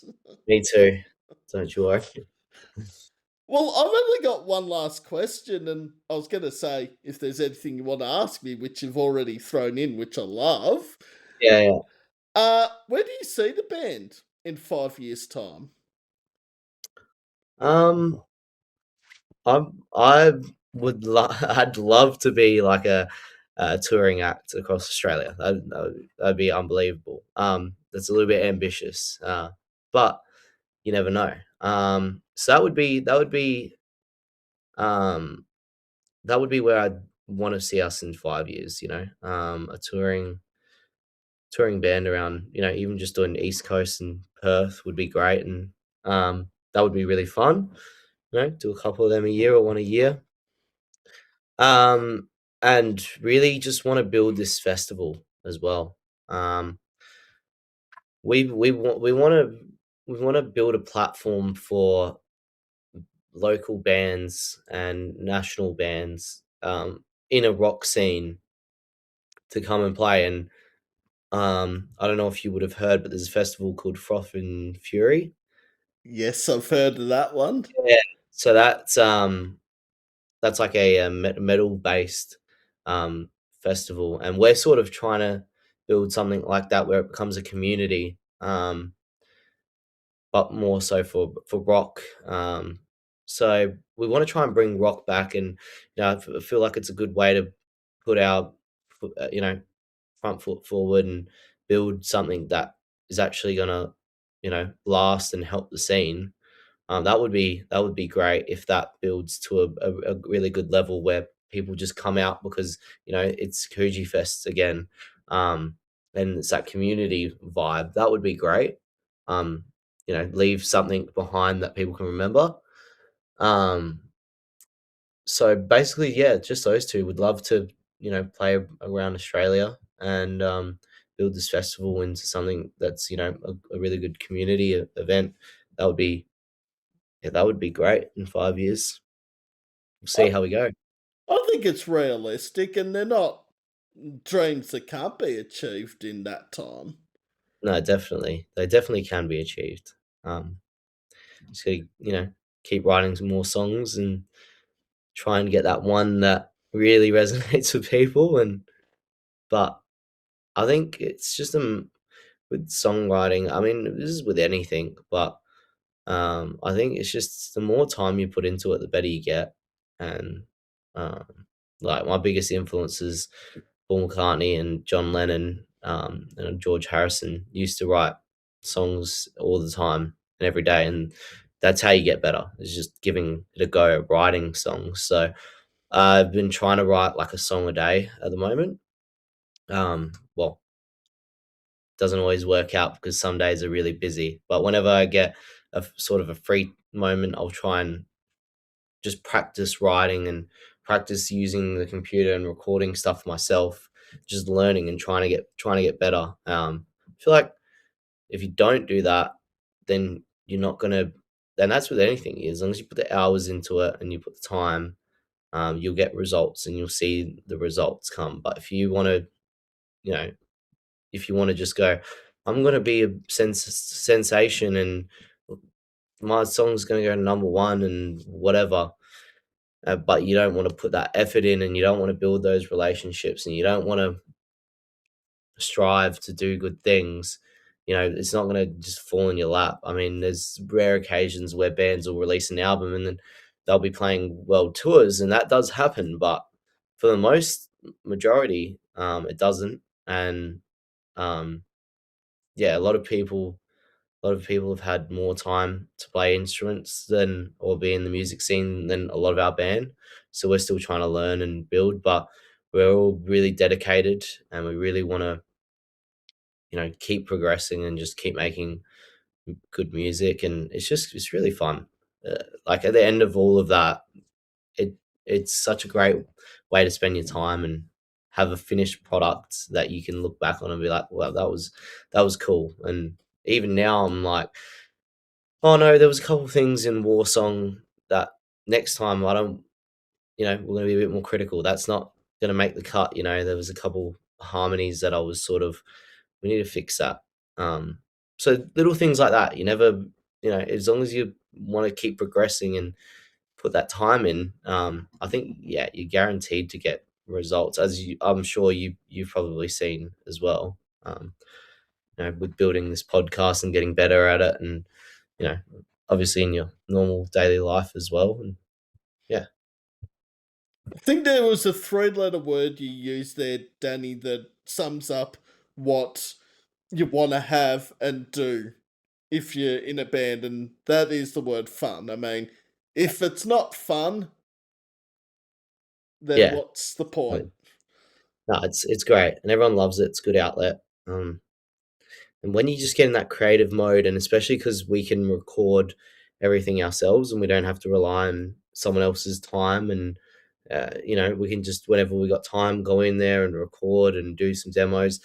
Me too. Don't you worry. Well, I've only got one last question, and I was going to say if there's anything you want to ask me, which you've already thrown in, which I love. Yeah, yeah. Where do you see the band in 5 years' time? Um, I I'd love to be like a touring act across Australia. That'd be unbelievable. That's a little bit ambitious, but you never know. So um, that would be where I'd want to see us in 5 years. A touring band around. Even just doing East Coast and Perth would be great, and that would be really fun. Do a couple of them a year or one a year. Um, and really just want to build this festival as well. Um, we want to build a platform for local bands and national bands in a rock scene to come and play. And I don't know if you would have heard, but there's a festival called Froth and Fury. Yes, I've heard of that one. Yeah. So that's like a metal based um, festival, and we're sort of trying to build something like that where it becomes a community, but more so for rock. So we want to try and bring rock back, and I feel like it's a good way to put our front foot forward and build something that is actually gonna last and help the scene. That would be great if that builds to a really good level where people just come out because it's Coogee Fest again, um, and it's that community vibe. That would be great. Um, leave something behind that people can remember. Um, so basically, yeah, just those two. Would love to play around Australia and build this festival into something that's a really good community event. That would be Yeah, that would be great in 5 years. We'll I, see how we go. I think it's realistic, and they're not dreams that can't be achieved in that time. No, definitely. They definitely can be achieved. Just gotta, keep writing some more songs and try and get that one that really resonates with people. But I think it's just with songwriting. I mean, this is with anything, but I think it's just the more time you put into it, the better you get. And um, like my biggest influences, Paul McCartney and John Lennon, and George Harrison used to write songs all the time and every day, and that's how you get better. Is just giving it a go, writing songs. So I've been trying to write like a song a day at the moment. Well, doesn't always work out because some days are really busy. But whenever I get sort of a free moment, I'll try and just practice writing and practice using the computer and recording stuff myself, just learning and trying to get better. I feel like if you don't do that, then you're not gonna. And that's with anything. As long as you put the hours into it and you put the time, you'll get results and you'll see the results come. But you know, if you want to just go, I'm going to be a sensation and my song's going to go number one and whatever. But you don't want to put that effort in and you don't want to build those relationships and you don't want to strive to do good things. It's not going to just fall in your lap. I mean, there's rare occasions where bands will release an album and then they'll be playing world tours, and that does happen. But for the most majority, it doesn't. And um, yeah, a lot of people have had more time to play instruments than or be in the music scene than a lot of our band. So we're still trying to learn and build, but we're all really dedicated and we really want to, keep progressing and just keep making good music. And it's really fun. Like at the end of all of that, it it's such a great way to spend your time and have a finished product that you can look back on and be like, well, that was cool. And even now I'm like, oh no, there was a couple things in War Song that next time I don't, we're gonna be a bit more critical. That's not gonna make the cut. There was a couple harmonies that I was sort of, we need to fix that. Um, so little things like that. You never, as long as you want to keep progressing and put that time in, I think yeah, you're guaranteed to get results. I'm sure you've probably seen as well. With building this podcast and getting better at it, and you know, obviously in your normal daily life as well. And yeah, I think there was a three-letter word you used there, Danny, that sums up what you want to have and do if you're in a band, and that is the word fun. I mean, if it's not fun, then yeah, what's the point? definitely. No, it's great, and everyone loves it. It's a good outlet. And when you just get in that creative mode, and especially because we can record everything ourselves and we don't have to rely on someone else's time, and we can just whenever we got time go in there and record and do some demos.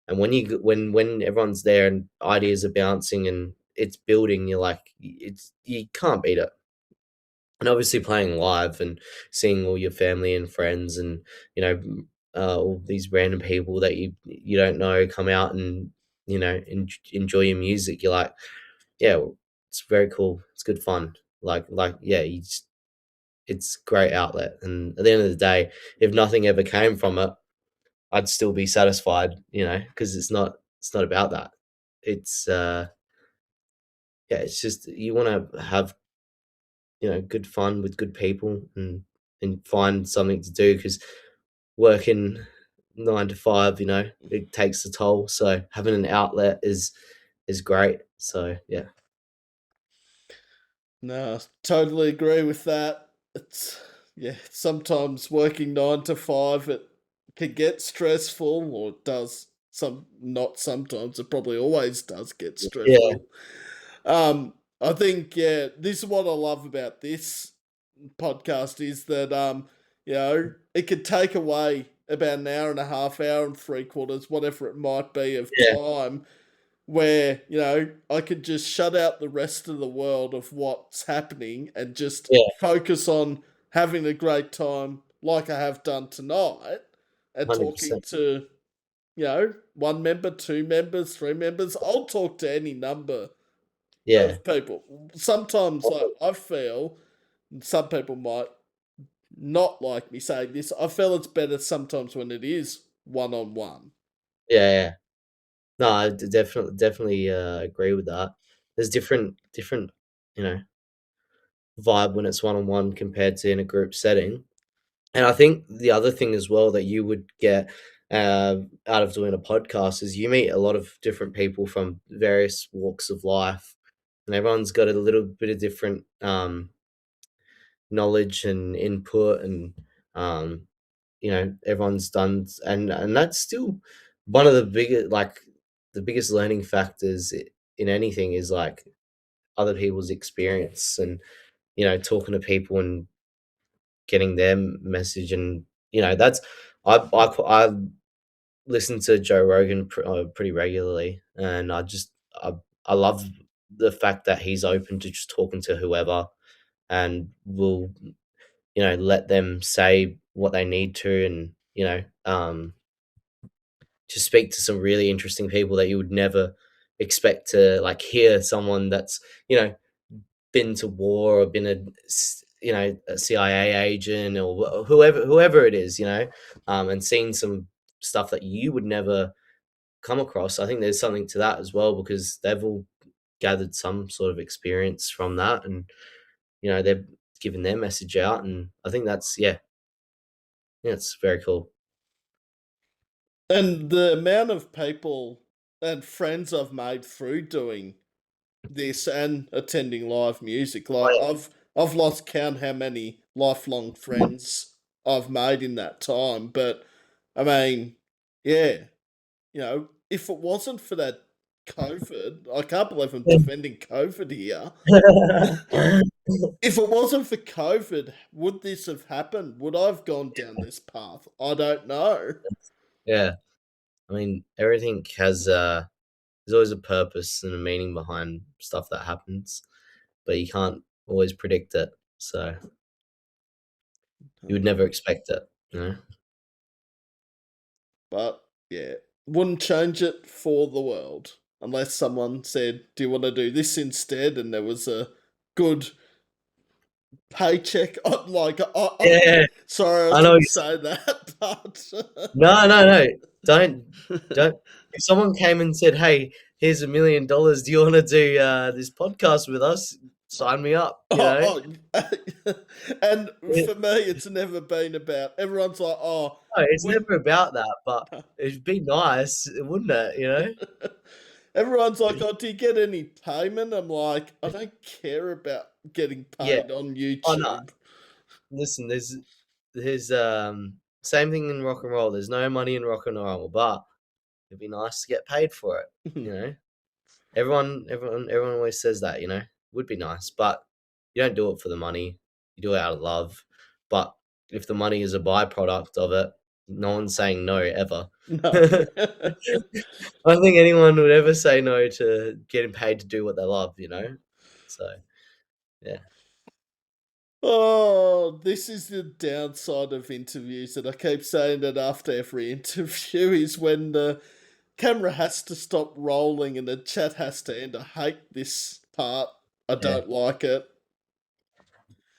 And when everyone's there and ideas are bouncing and it's building, you're like, you can't beat it. And obviously playing live and seeing all your family and friends and you know all these random people that you don't know come out and enjoy your music, you're like, yeah, well, it's very cool, it's good fun. Like yeah, it's great outlet. And at the end of the day, if nothing ever came from it, I'd still be satisfied, because it's not about that. It's yeah, it's just you want to have good fun with good people and find something to do because working 9 to 5, it takes a toll. So having an outlet is great. So yeah, No, totally agree with that. It's yeah, sometimes working 9 to 5 it can get stressful, or it does some not sometimes, it probably always does get Yeah, stressful. I think yeah, this is what I love about this podcast is that it could take away about an hour and a half, hour and 3 quarters, whatever it might be of yeah, time where, I could just shut out the rest of the world of what's happening and just yeah, focus on having a great time like I have done tonight and talking 100%. to, one member, two members, three members. I'll talk to any number Yeah, of people. Sometimes, like, I feel, and some people might not like me saying this, I feel it's better sometimes when it is one on one. yeah, yeah. No, I definitely agree with that. There's different, you know, vibe when it's one on one compared to in a group setting. And I think the other thing as well that you would get out of doing a podcast is you meet a lot of different people from various walks of life, and everyone's got a little bit of different knowledge and input, and um, everyone's done, and that's still one of the biggest learning factors in anything is like other people's experience, and talking to people and getting their message. And that's I listen to Joe Rogan pretty regularly, and I love the fact that he's open to just talking to whoever, and will let them say what they need to, and to speak to some really interesting people that you would never expect to like hear someone that's been to war or been a CIA agent or whoever it is, and seen some stuff that you would never come across. I think there's something to that as well because they've all gathered some sort of experience from that, and they're giving their message out, and I think that's yeah, it's very cool. And the amount of people and friends I've made through doing this and attending live music, like Oh I've lost count how many lifelong friends I've made in that time. But I mean, yeah, if it wasn't for that COVID, I can't believe I'm defending COVID here. yeah. If it wasn't for COVID, would this have happened? Would I have gone down this path? I don't know. Yeah. I mean, everything has there's always a purpose and a meaning behind stuff that happens, but you can't always predict it. So you would never expect it, you know? But yeah, wouldn't change it for the world unless someone said, "Do you want to do this instead?" And there was a good paycheck. I'm like, Yeah, sorry, I I know. shouldn't say that, but No, no, no. Don't. If someone came and said, "Hey, here's $1 million. Do you want to do this podcast with us?" Sign me up. oh, and Yeah. for me, it's never been about. Everyone's like, "Oh, No, it's when." never about that, but it'd be nice, wouldn't it? Everyone's like, "Oh, do you get any payment?" I'm like, I don't care about getting Yeah. paid on Oh no. YouTube. Listen, there's same thing in rock and roll. There's no money in rock and roll, but it'd be nice to get paid for it. You know, everyone always says that. Would be nice, but you don't do it for the money. You do it out of love. But if the money is a byproduct of it, no one's saying no ever. No. I don't think anyone would ever say no to getting paid to do what they love. So yeah. Oh, this is the downside of interviews, and I keep saying that after every interview is when the camera has to stop rolling and the chat has to end. I hate this part. I Yeah. don't like it.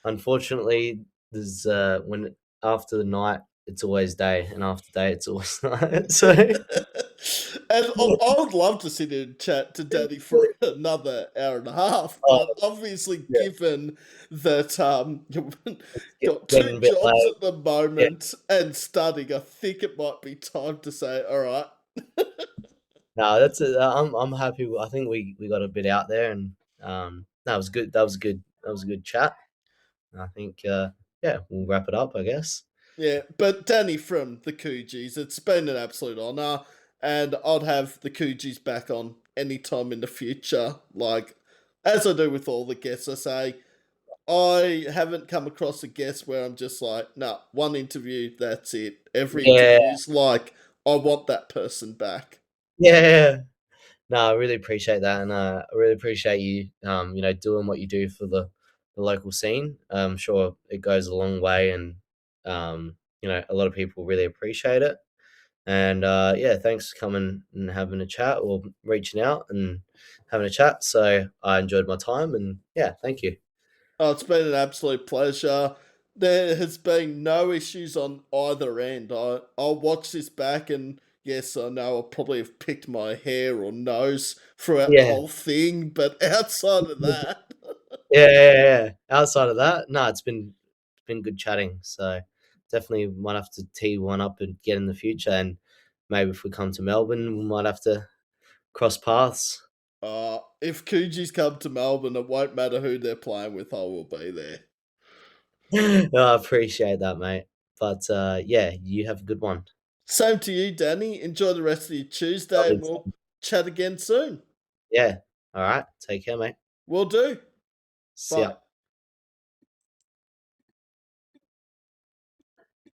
Unfortunately, there's when after the night, it's always day, and after day, it's always night. So And I would love to sit and chat to Danny for another hour and a half, oh, but obviously, yeah, given that you've it's got two getting a bit jobs late. at the Yeah, moment and studying, I think it might be time to say, all right. no, that's it. I'm happy. I think we got a bit out there, and that was good. That was good That was a good chat. I think, yeah, we'll wrap it up, I guess. Yeah, but Danny from the Coogees, it's been an absolute honour, and I'd have the Coogees back on any time in the future. Like, as I do with all the guests, I say, I haven't come across a guest where I'm just like, nah, one interview, that's it. Every Yeah, interview's like, I want that person back. yeah. No, I really appreciate that, and I really appreciate you, doing what you do for the local scene. I'm sure it goes a long way, and a lot of people really appreciate it. And yeah, thanks for coming and having a chat, or reaching out and having a chat. So I enjoyed my time, and yeah, thank you. Oh, it's been an absolute pleasure. There has been no issues on either end. I'll watch this back, and yes, I know I'll probably have picked my hair or nose throughout the Yeah. whole thing, but outside of that, Yeah, yeah, yeah. Outside of that, no, it's been good chatting. So definitely might have to tee one up and get in the future, and maybe if we come to Melbourne, we might have to cross paths. if Coogie's come to Melbourne, it won't matter who they're playing with, I will be there. No, I appreciate that, mate. But yeah, you have a good one. Same to you, Danny. Enjoy the rest of your Tuesday, Lovely and we'll time. chat again soon. Yeah. All right. Take care, mate. Will do. See ya. Bye.